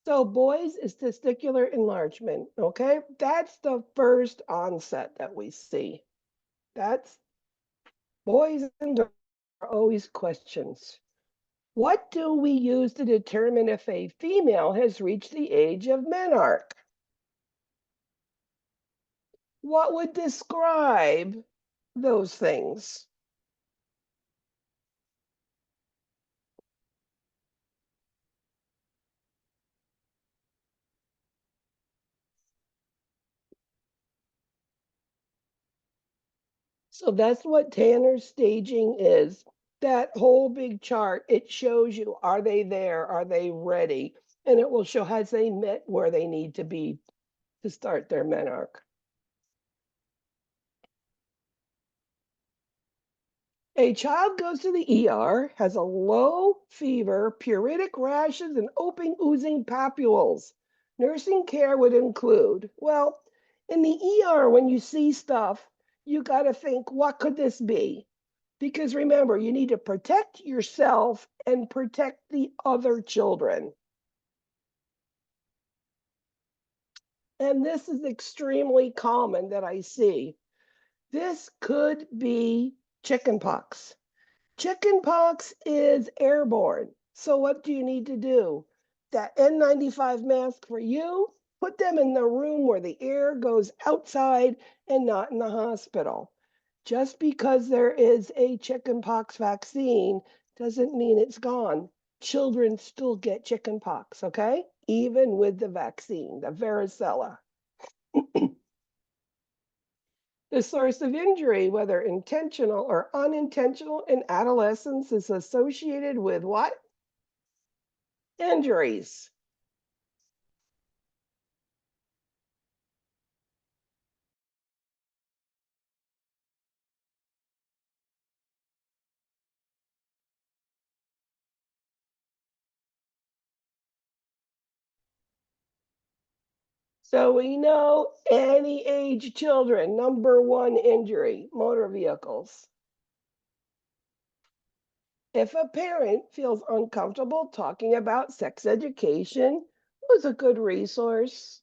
So boys is testicular enlargement, okay? That's the first onset that we see. That's boys and girls are always questions. What do we use to determine if a female has reached the age of menarche? What would describe those things? So that's what Tanner's staging is. That whole big chart, it shows you, are they there? Are they ready? And it will show, has they met where they need to be to start their menarche. A child goes to the ER, has a low fever, pruritic rashes, and open oozing papules. Nursing care would include, well, in the ER, when you see stuff, you got to think, what could this be? Because remember, you need to protect yourself and protect the other children. And this is extremely common that I see. This could be chickenpox. Chickenpox is airborne. So what do you need to do? That N95 mask for you, put them in the room where the air goes outside and not in the hospital. Just because there is a chickenpox vaccine doesn't mean it's gone. Children still get chickenpox, okay? Even with the vaccine, the varicella. The source of injury, whether intentional or unintentional in adolescence, is associated with what? Injuries. So we know any age children, number one injury, motor vehicles. If a parent feels uncomfortable talking about sex education, who's a good resource?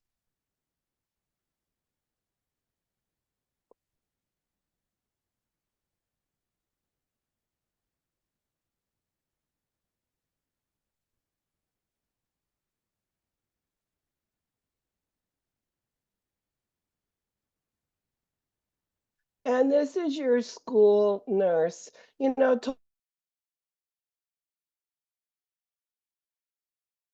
And this is your school nurse. You know,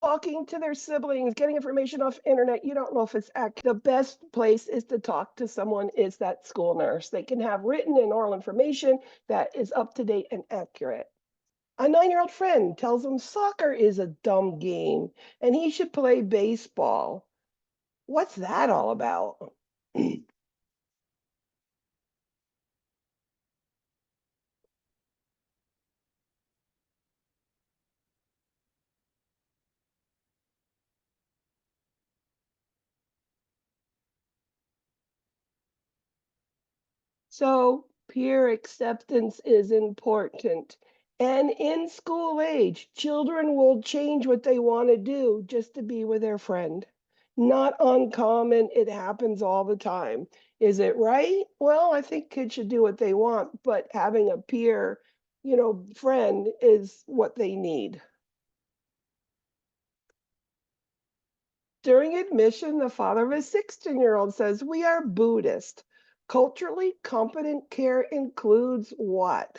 talking to their siblings, getting information off internet, you don't know if it's accurate. The best place is to talk to someone is that school nurse. They can have written and oral information that is up to date and accurate. A 9-year-old friend tells him soccer is a dumb game and he should play baseball. What's that all about? So peer acceptance is important. And in school age, children will change what they want to do just to be with their friend. Not uncommon, it happens all the time. Is it right? Well, I think kids should do what they want, but having a peer, friend is what they need. During admission, the father of a 16-year-old says, we are Buddhist. Culturally competent care includes what?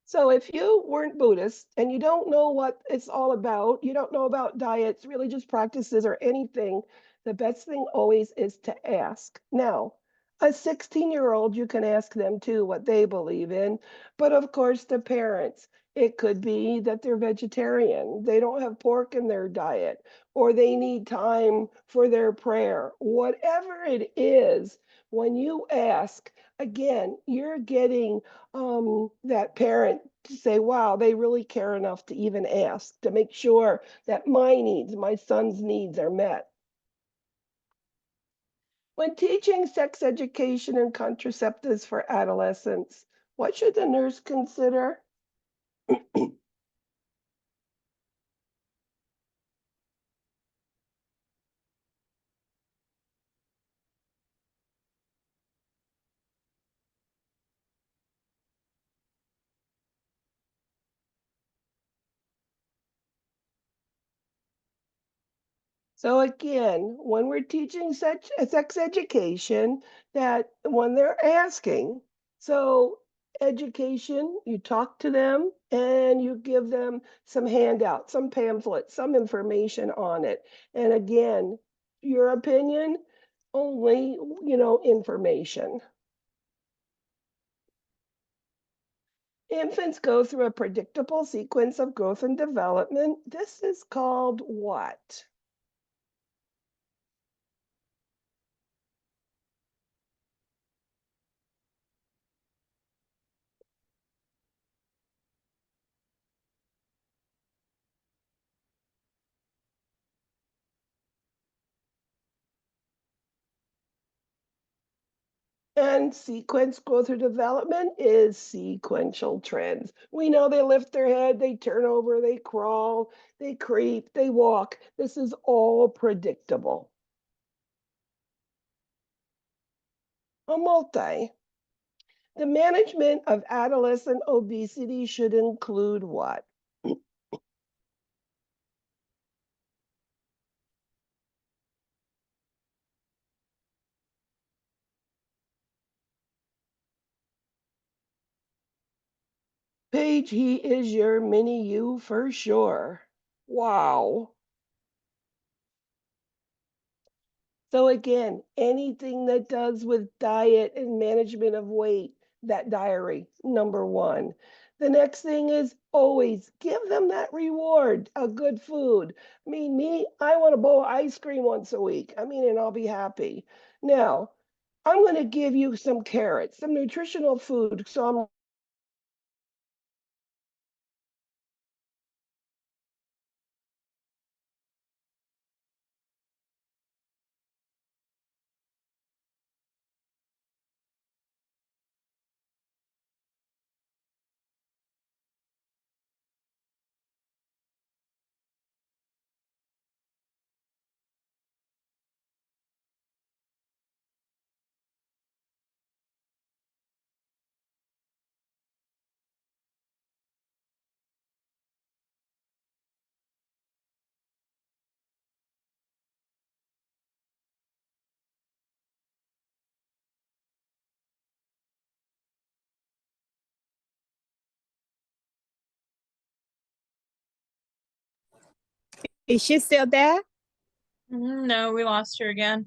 So if you weren't Buddhist and you don't know what it's all about, you don't know about diets, religious practices, or anything, the best thing always is to ask. Now, a 16-year-old, you can ask them too what they believe in, but of course, the parents. It could be that they're vegetarian, they don't have pork in their diet, or they need time for their prayer. Whatever it is, when you ask, again, you're getting that parent to say, wow, they really care enough to even ask to make sure that my needs, my son's needs are met. When teaching sex education and contraceptives for adolescents, what should the nurse consider? So again, when we're teaching sex education, that when they're asking, so education, you talk to them and you give them some handouts, some pamphlets, some information on it. And again, your opinion, only, information. Infants go through a predictable sequence of growth and development. This is called what? And sequence growth or development is sequential trends. We know they lift their head, they turn over, they crawl, they creep, they walk. This is all predictable. A multi. The management of adolescent obesity should include what? Paige, he is your mini you for sure. Wow. So again, anything that does with diet and management of weight, that diary, number one. The next thing is always give them that reward, a good food. I mean, I want a bowl of ice cream once a week. And I'll be happy. Now, I'm going to give you some carrots, some nutritional food. So I'm Is she still there? No, we lost her again.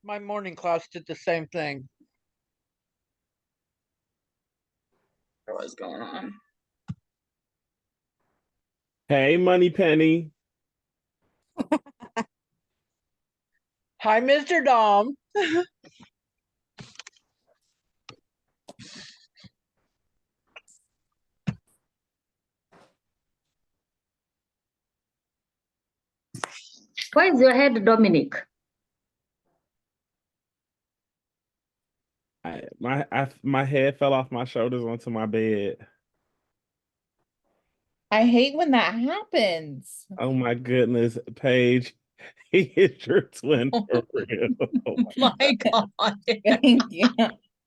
My morning class did the same thing. What's going on? Hey, Money Penny. Hi, Mr. Dom. Why is your head, Dominic? My head fell off my shoulders onto my bed. I hate when that happens. Oh my goodness, Paige, he is your twin for real. Oh My God. Thank you.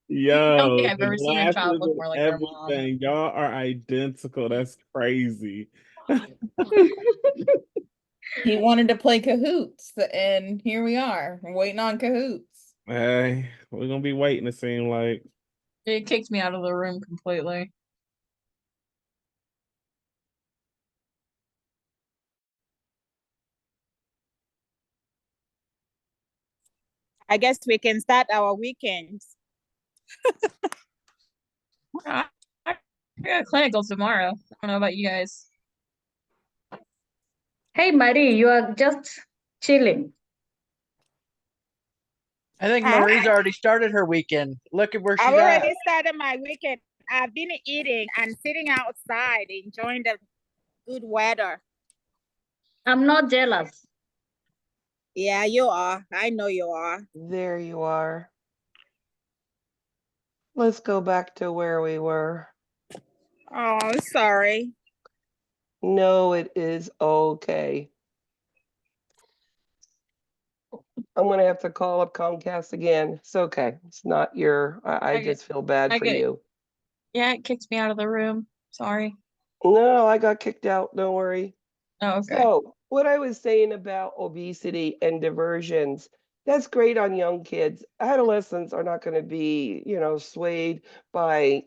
Yo, I don't think I've the ever seen a child glasses look and more like their mom. everything. Y'all are identical. That's crazy. He wanted to play Cahoots, and here we are, waiting on Cahoots. Hey, we're gonna be waiting, it seems like. It kicked me out of the room completely. I guess we can start our weekends. I got clinical tomorrow. I don't know about you guys. Hey, Marie, you are just chilling. I think Huh? Marie's already started her weekend. Look at where she's I've at. already started my weekend. I've been eating and sitting outside, enjoying the good weather. I'm not jealous. Yeah, you are. I know you are. There you are. Let's go back to where we were. Oh, I'm sorry. No, it is okay. I'm gonna have to call up Comcast again. It's okay. It's not your, I I get- just feel bad I for get- you. Yeah, it kicked me out of the room. Sorry. No, I got kicked out. Don't worry. Oh, okay. So, what I was saying about obesity and diversions, that's great on young kids. Adolescents are not going to be, swayed by,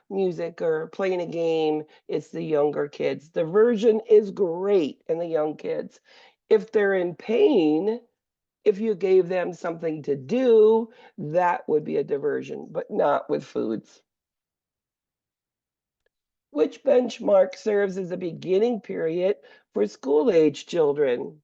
music or playing a game. It's the younger kids. Diversion is great in the young kids. If they're in pain, if you gave them something to do, that would be a diversion, but not with foods. Which benchmark serves as a beginning period for school-age children?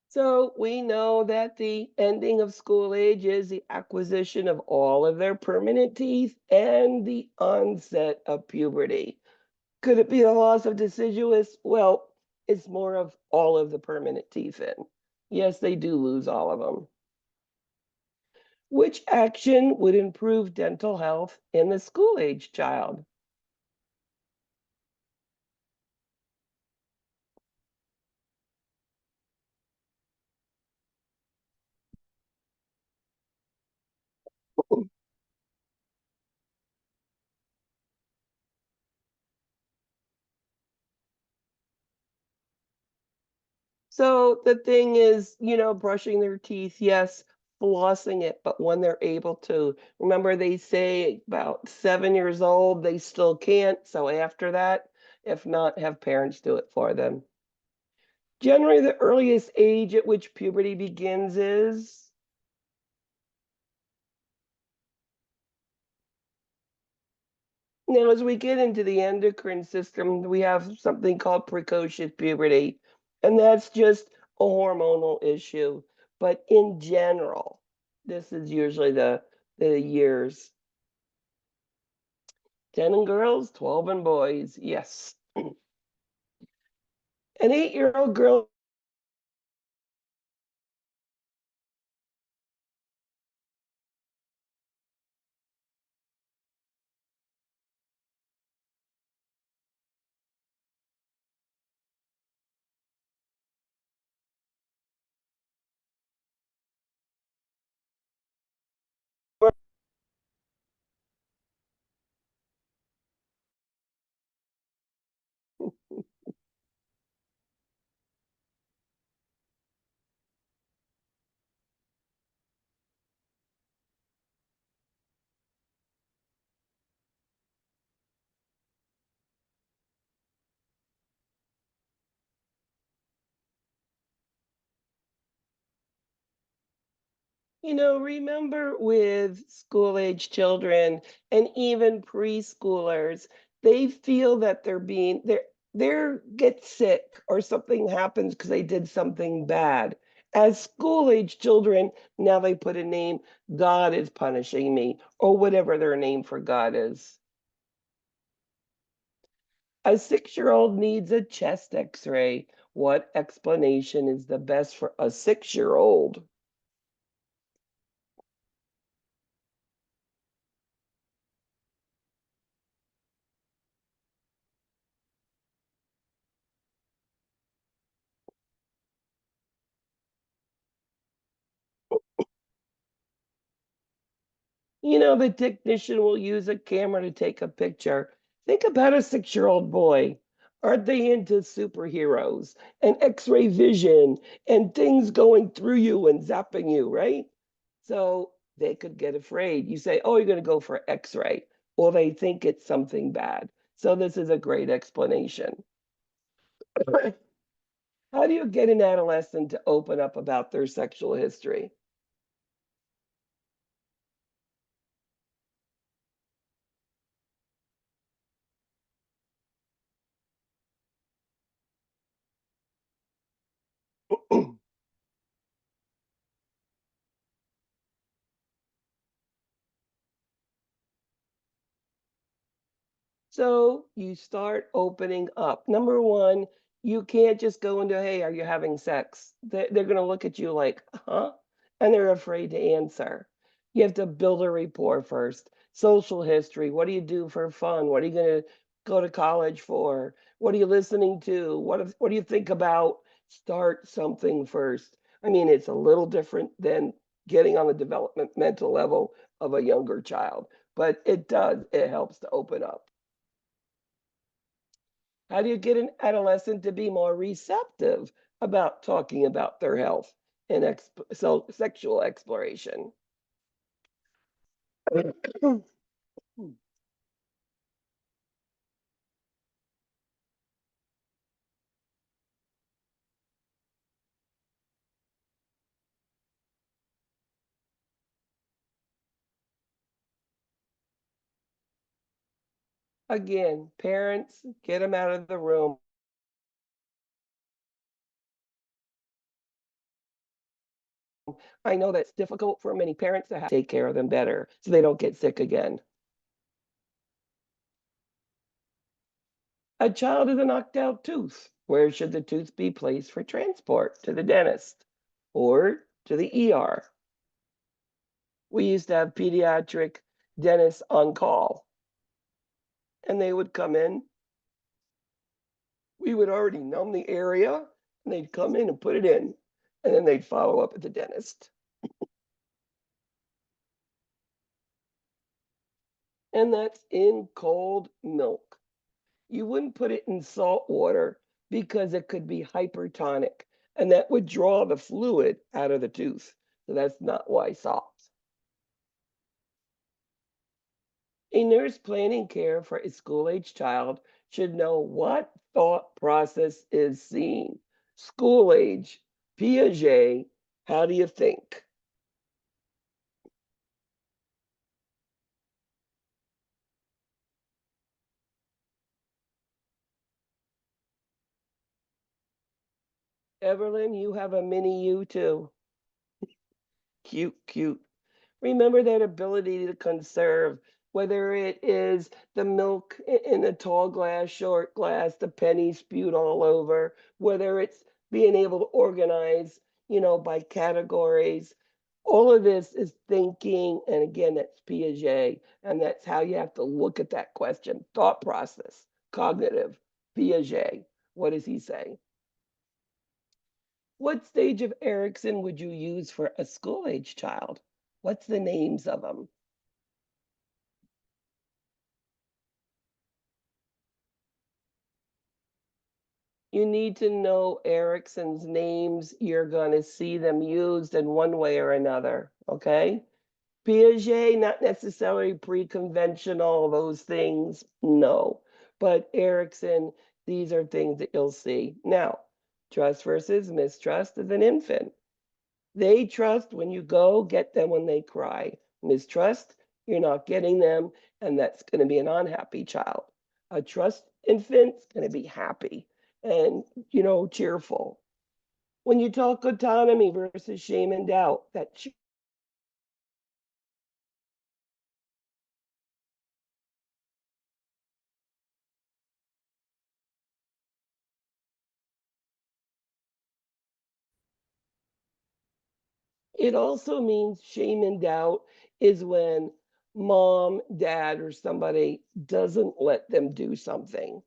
So we know that the ending of school age is the acquisition of all of their permanent teeth and the onset of puberty. Could it be the loss of deciduous? Well, it's more of all of the permanent teeth in. Yes, they do lose all of them. Which action would improve dental health in the school age child? So the thing is, brushing their teeth, yes, flossing it, but when they're able to, remember they say about 7 years old, they still can't. So after that, if not, have parents do it for them. Generally, the earliest age at which puberty begins is, now as we get into the endocrine system, we have something called precocious puberty, and that's just a hormonal issue. But in general, this is usually the years. 10 in girls, 12 in boys. Yes. An 8-year-old girl. Remember with school age children and even preschoolers, they feel that they're get sick or something happens because they did something bad. As school age children, now they put a name, God is punishing me, or whatever their name for God is. A 6-year-old needs a chest x-ray. What explanation is the best for a 6-year-old? The technician will use a camera to take a picture. Think about a 6-year-old boy. Aren't they into superheroes and x-ray vision and things going through you and zapping you, right? So they could get afraid. You say, oh, you're going to go for x-ray. Well, they think it's something bad. So this is a great explanation. How do you get an adolescent to open up about their sexual history? So you start opening up. Number one, You can't just go into, hey, are you having sex? They're going to look at you like, huh? And they're afraid to answer. You have to build a rapport first. Social history. What do you do for fun? What are you going to go to college for? What are you listening to? What do you think about? Start something first. I mean, it's a little different than getting on the developmental level of a younger child, but it helps to open up. How do you get an adolescent to be more receptive about talking about their health and sexual exploration? Again, parents, get them out of the room. I know that's difficult for many parents to have to take care of them better so they don't get sick again. A child with a knocked out tooth. Where should the tooth be placed for transport? To the dentist or to the ER? We used to have pediatric dentists on call, and they would come in. We would already numb the area, and they'd come in and put it in, and then they'd follow up at the dentist. And that's in cold milk. You wouldn't put it in salt water because it could be hypertonic, and that would draw the fluid out of the tooth. So that's not why salt. A nurse planning care for a school-age child should know what thought process is seen. School age, Piaget, how do you think? Evelyn, you have a mini you too. Cute, cute. Remember that ability to conserve, whether it is the milk in a tall glass, short glass, the penny spewed all over, whether it's being able to organize, by categories. All of this is thinking, and again, that's Piaget, and that's how you have to look at that question. Thought process, cognitive, Piaget. What does he say? What stage of Erickson would you use for a school-age child? What's the names of them? You need to know Erickson's names. You're going to see them used in one way or another, okay? Piaget, not necessarily pre-conventional, those things, no. But Erickson, these are things that you'll see. Now, trust versus mistrust of an infant. They trust when you go, get them when they cry. Mistrust, you're not getting them, and that's going to be an unhappy child. A trust infant's going to be happy and, cheerful. When you talk autonomy versus shame and doubt, that it also means shame and doubt is when mom, dad, or somebody doesn't let them do something.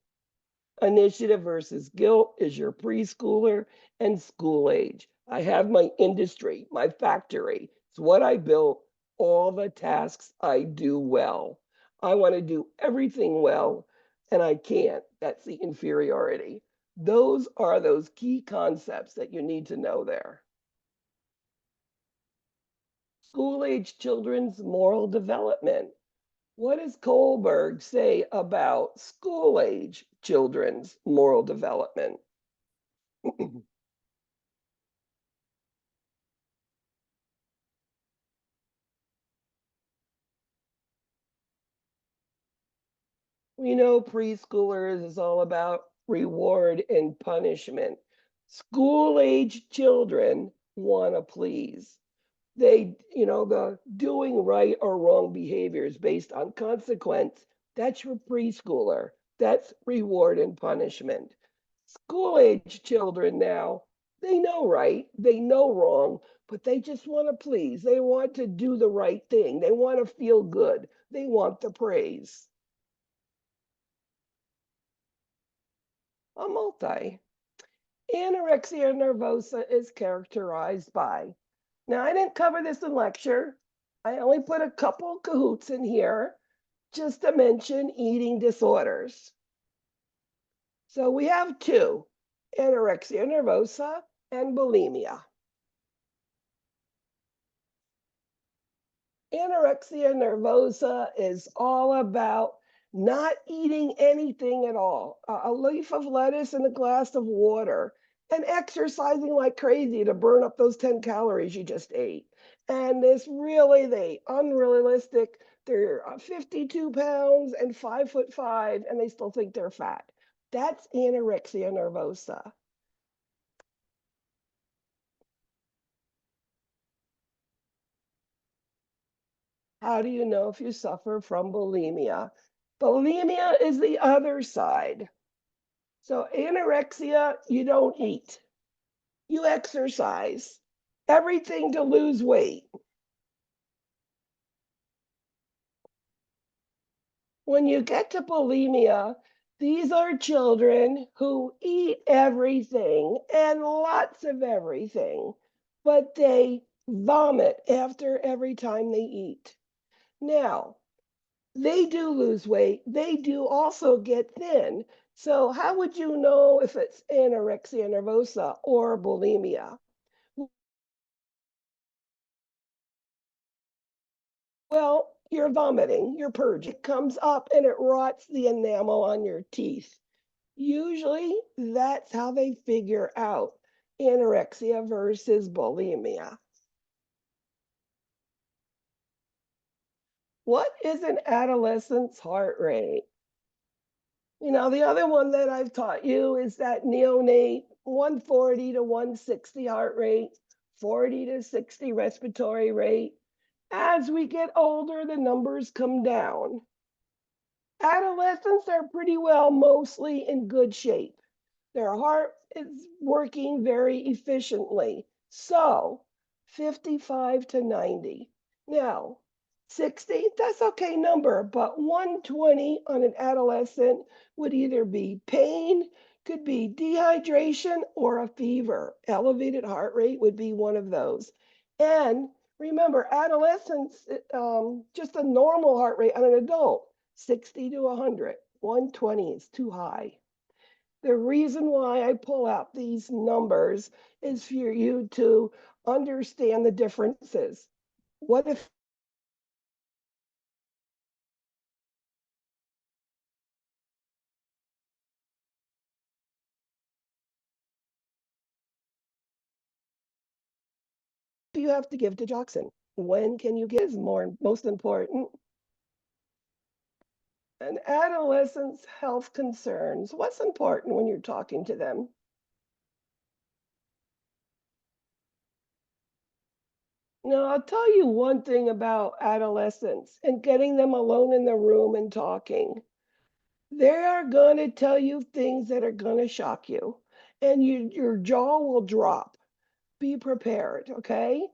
Initiative versus guilt is your preschooler and school age. I have my industry, my factory. It's what I built, all the tasks I do well. I want to do everything well, and I can't. That's the inferiority. Those are those key concepts that you need to know there. School-age children's moral development. What does Kohlberg say about school-age children's moral development? We know preschoolers is all about reward and punishment. School-age children want to please. They, the doing right or wrong behaviors based on consequence, that's your preschooler. That's reward and punishment. School-age children now, they know right, they know wrong, but they just want to please. They want to do the right thing. They want to feel good. They want the praise. A multi. Anorexia nervosa is characterized by, now I didn't cover this in lecture. I only put a couple cahoots in here just to mention eating disorders. So we have two, anorexia nervosa and bulimia. Anorexia nervosa is all about not eating anything at all, a leaf of lettuce and a glass of water, and exercising like crazy to burn up those 10 calories you just ate. And they unrealistic. They're 52 pounds and 5'5", and they still think they're fat. That's anorexia nervosa. How do you know if you suffer from bulimia? Bulimia is the other side. So anorexia, you don't eat. You exercise. Everything to lose weight. When you get to bulimia, these are children who eat everything and lots of everything, but they vomit after every time they eat. Now, they do lose weight. They do also get thin. So how would you know if it's anorexia nervosa or bulimia? Well, you're vomiting, you're purging. It comes up and it rots the enamel on your teeth. Usually that's how they figure out anorexia versus bulimia. What is an adolescent's heart rate? You know, the other one that I've taught you is that neonate 140 to 160 heart rate, 40 to 60 respiratory rate. As we get older, the numbers come down. Adolescents are pretty well mostly in good shape. Their heart is working very efficiently. So 55 to 90. Now, 60, that's okay number, but 120 on an adolescent would either be pain, could be dehydration, or a fever. Elevated heart rate would be one of those. And remember, adolescents, just a normal heart rate on an adult, 60 to 100. 120 is too high. The reason why I pull out these numbers is for you to understand the differences. What if you have to give digoxin? When can you give is most important? And adolescents' health concerns. What's important when you're talking to them? Now, I'll tell you one thing about adolescents and getting them alone in the room and talking. They are going to tell you things that are going to shock you, and your jaw will drop. Be prepared, okay?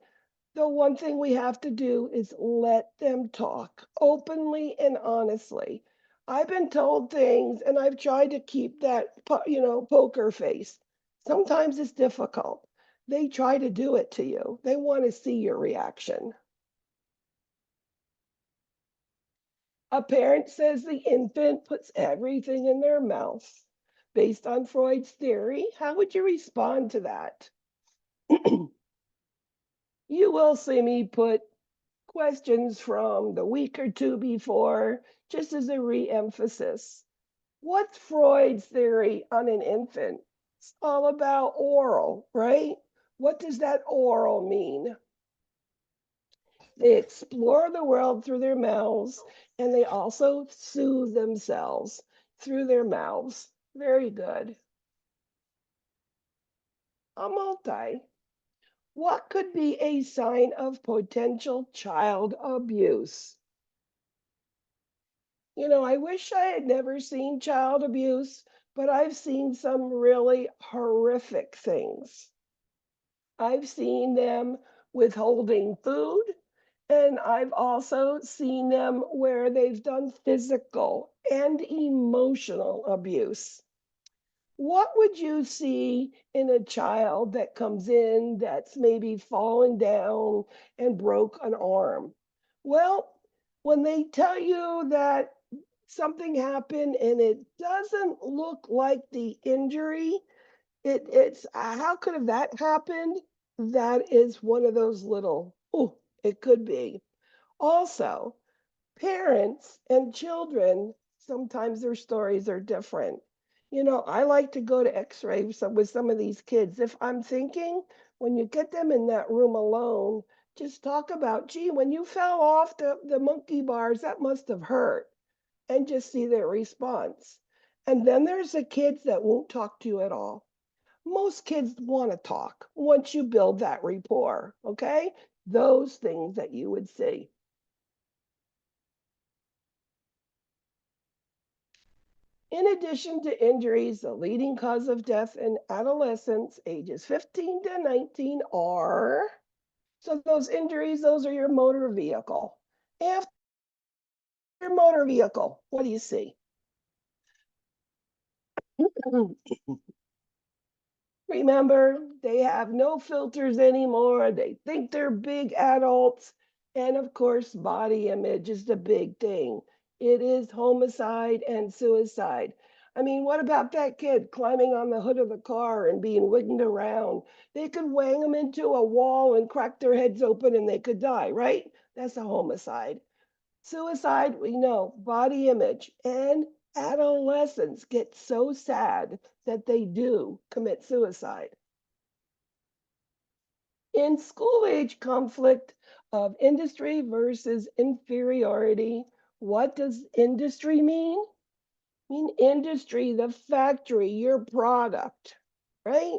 The one thing we have to do is let them talk openly and honestly. I've been told things and I've tried to keep that, poker face. Sometimes it's difficult. They try to do it to you. They want to see your reaction. A parent says the infant puts everything in their mouth. Based on Freud's theory, how would you respond to that? You will see me put questions from the week or two before, just as a re-emphasis. What's Freud's theory on an infant? It's all about oral, right? What does that oral mean? They explore the world through their mouths, and they also soothe themselves through their mouths. Very good. A multi. What could be a sign of potential child abuse? You know, I wish I had never seen child abuse, but I've seen some really horrific things. I've seen them withholding food, and I've also seen them where they've done physical and emotional abuse. What would you see in a child that comes in that's maybe fallen down and broke an arm? Well, when they tell you that something happened and it doesn't look like the injury, it's how could have that happened? That is one of those little, oh, it could be. Also, parents and children, sometimes their stories are different. I like to go to x-ray with some of these kids. If I'm thinking, when you get them in that room alone, just talk about, gee, when you fell off the monkey bars, that must have hurt, and just see their response. And then there's the kids that won't talk to you at all. Most kids want to talk once you build that rapport, okay? Those things that you would see. In addition to injuries, the leading cause of death in adolescents ages 15 to 19 are, so those injuries, those are your motor vehicle. After your motor vehicle, what do you see? Remember, they have no filters anymore. They think they're big adults. And of course, body image is the big thing. It is homicide and suicide. I mean, what about that kid climbing on the hood of the car and being winged around? They could wang them into a wall and crack their heads open and they could die, right? That's a homicide. Suicide, we know, body image, and adolescents get so sad that they do commit suicide. In school age conflict of industry versus inferiority, what does industry mean? I mean, industry, the factory, your product, right?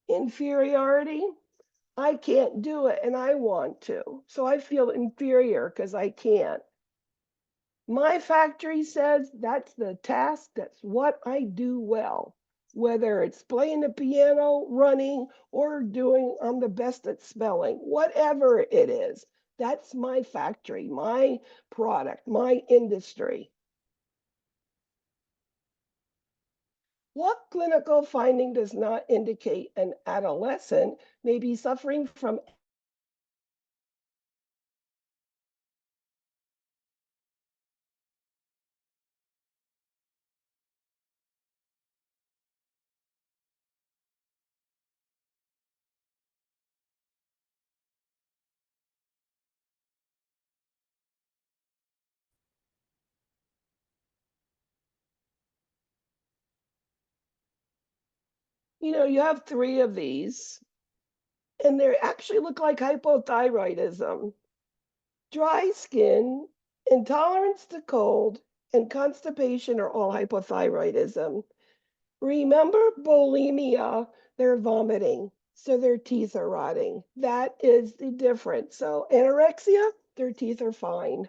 Inferiority, I can't do it and I want to. So I feel inferior because I can't. My factory says that's the task, that's what I do well. Whether it's playing the piano, running, or I'm the best at spelling, whatever it is, that's my factory, my product, my industry. What clinical finding does not indicate an adolescent may be suffering from you have 3 of these, and they actually look like hypothyroidism. Dry skin, intolerance to cold, and constipation are all hypothyroidism. Remember bulimia, they're vomiting, so their teeth are rotting. That is the difference. So anorexia, their teeth are fine.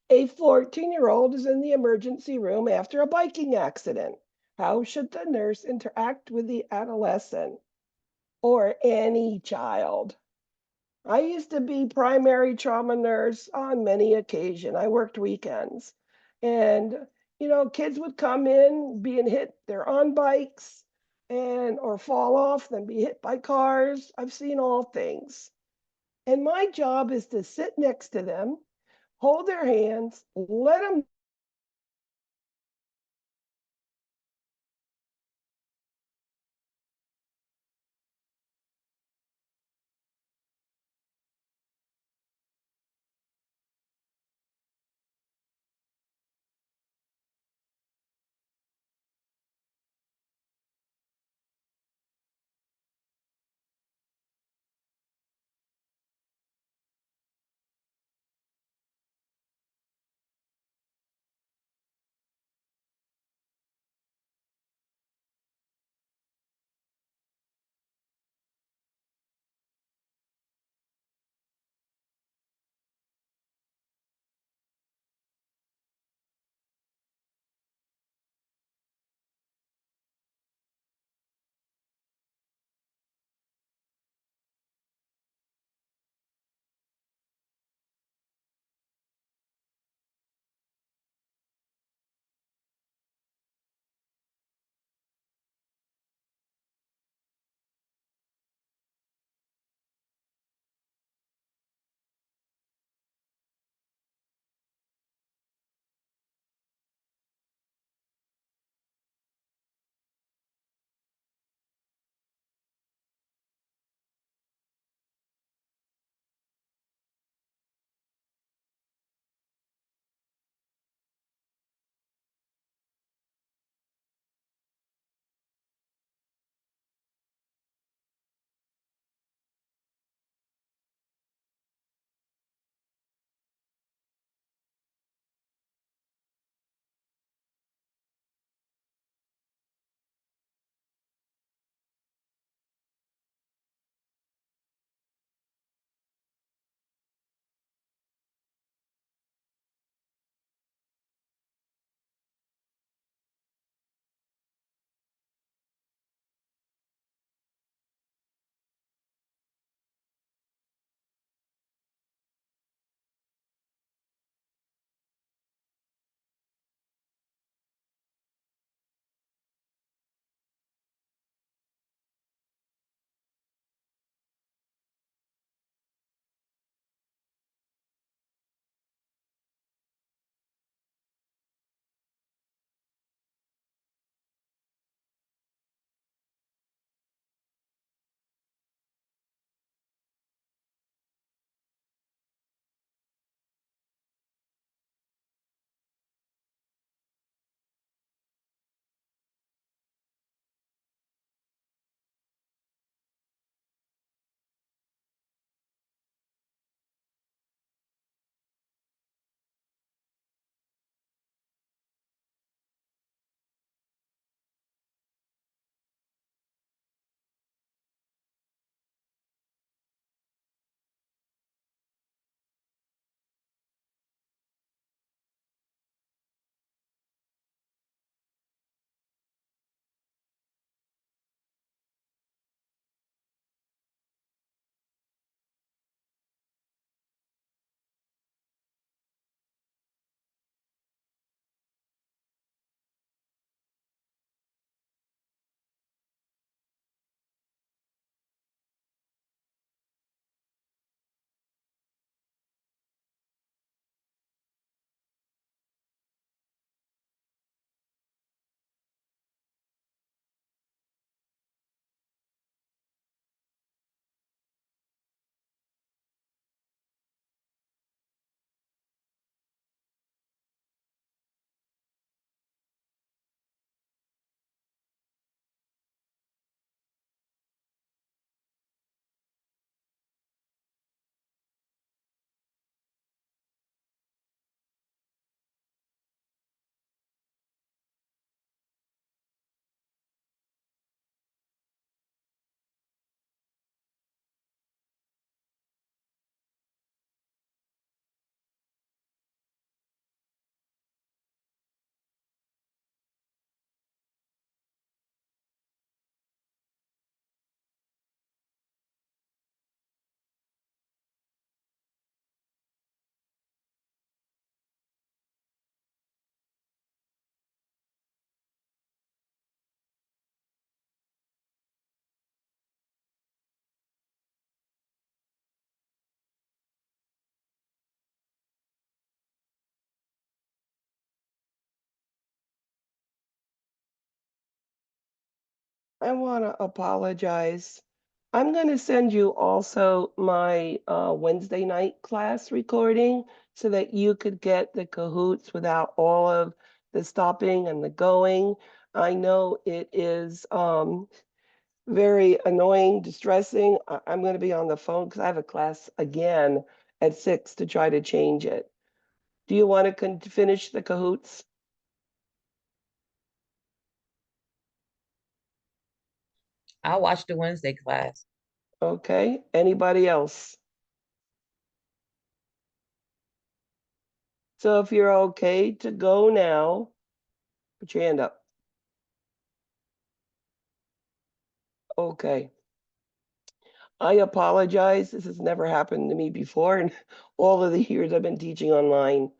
A 14-year-old is in the emergency room after a biking accident. How should the nurse interact with the adolescent or any child? I used to be primary trauma nurse on many occasions. I worked weekends. And, kids would come in being hit, they're on bikes or fall off, then be hit by cars. I've seen all things. And my job is to sit next to them, hold their hands, let them I want to apologize. I'm going to send you also my Wednesday night class recording so that you could get the Kahoots without all of the stopping and the going. I know it is very annoying, distressing. I'm going to be on the phone because I have a class again at 6 to try to change it. Do you want to finish the Kahoots? I'll watch the Wednesday class. Okay. Anybody else? So if you're okay to go now, put your hand up. Okay. I apologize. This has never happened to me before in all of the years I've been teaching online.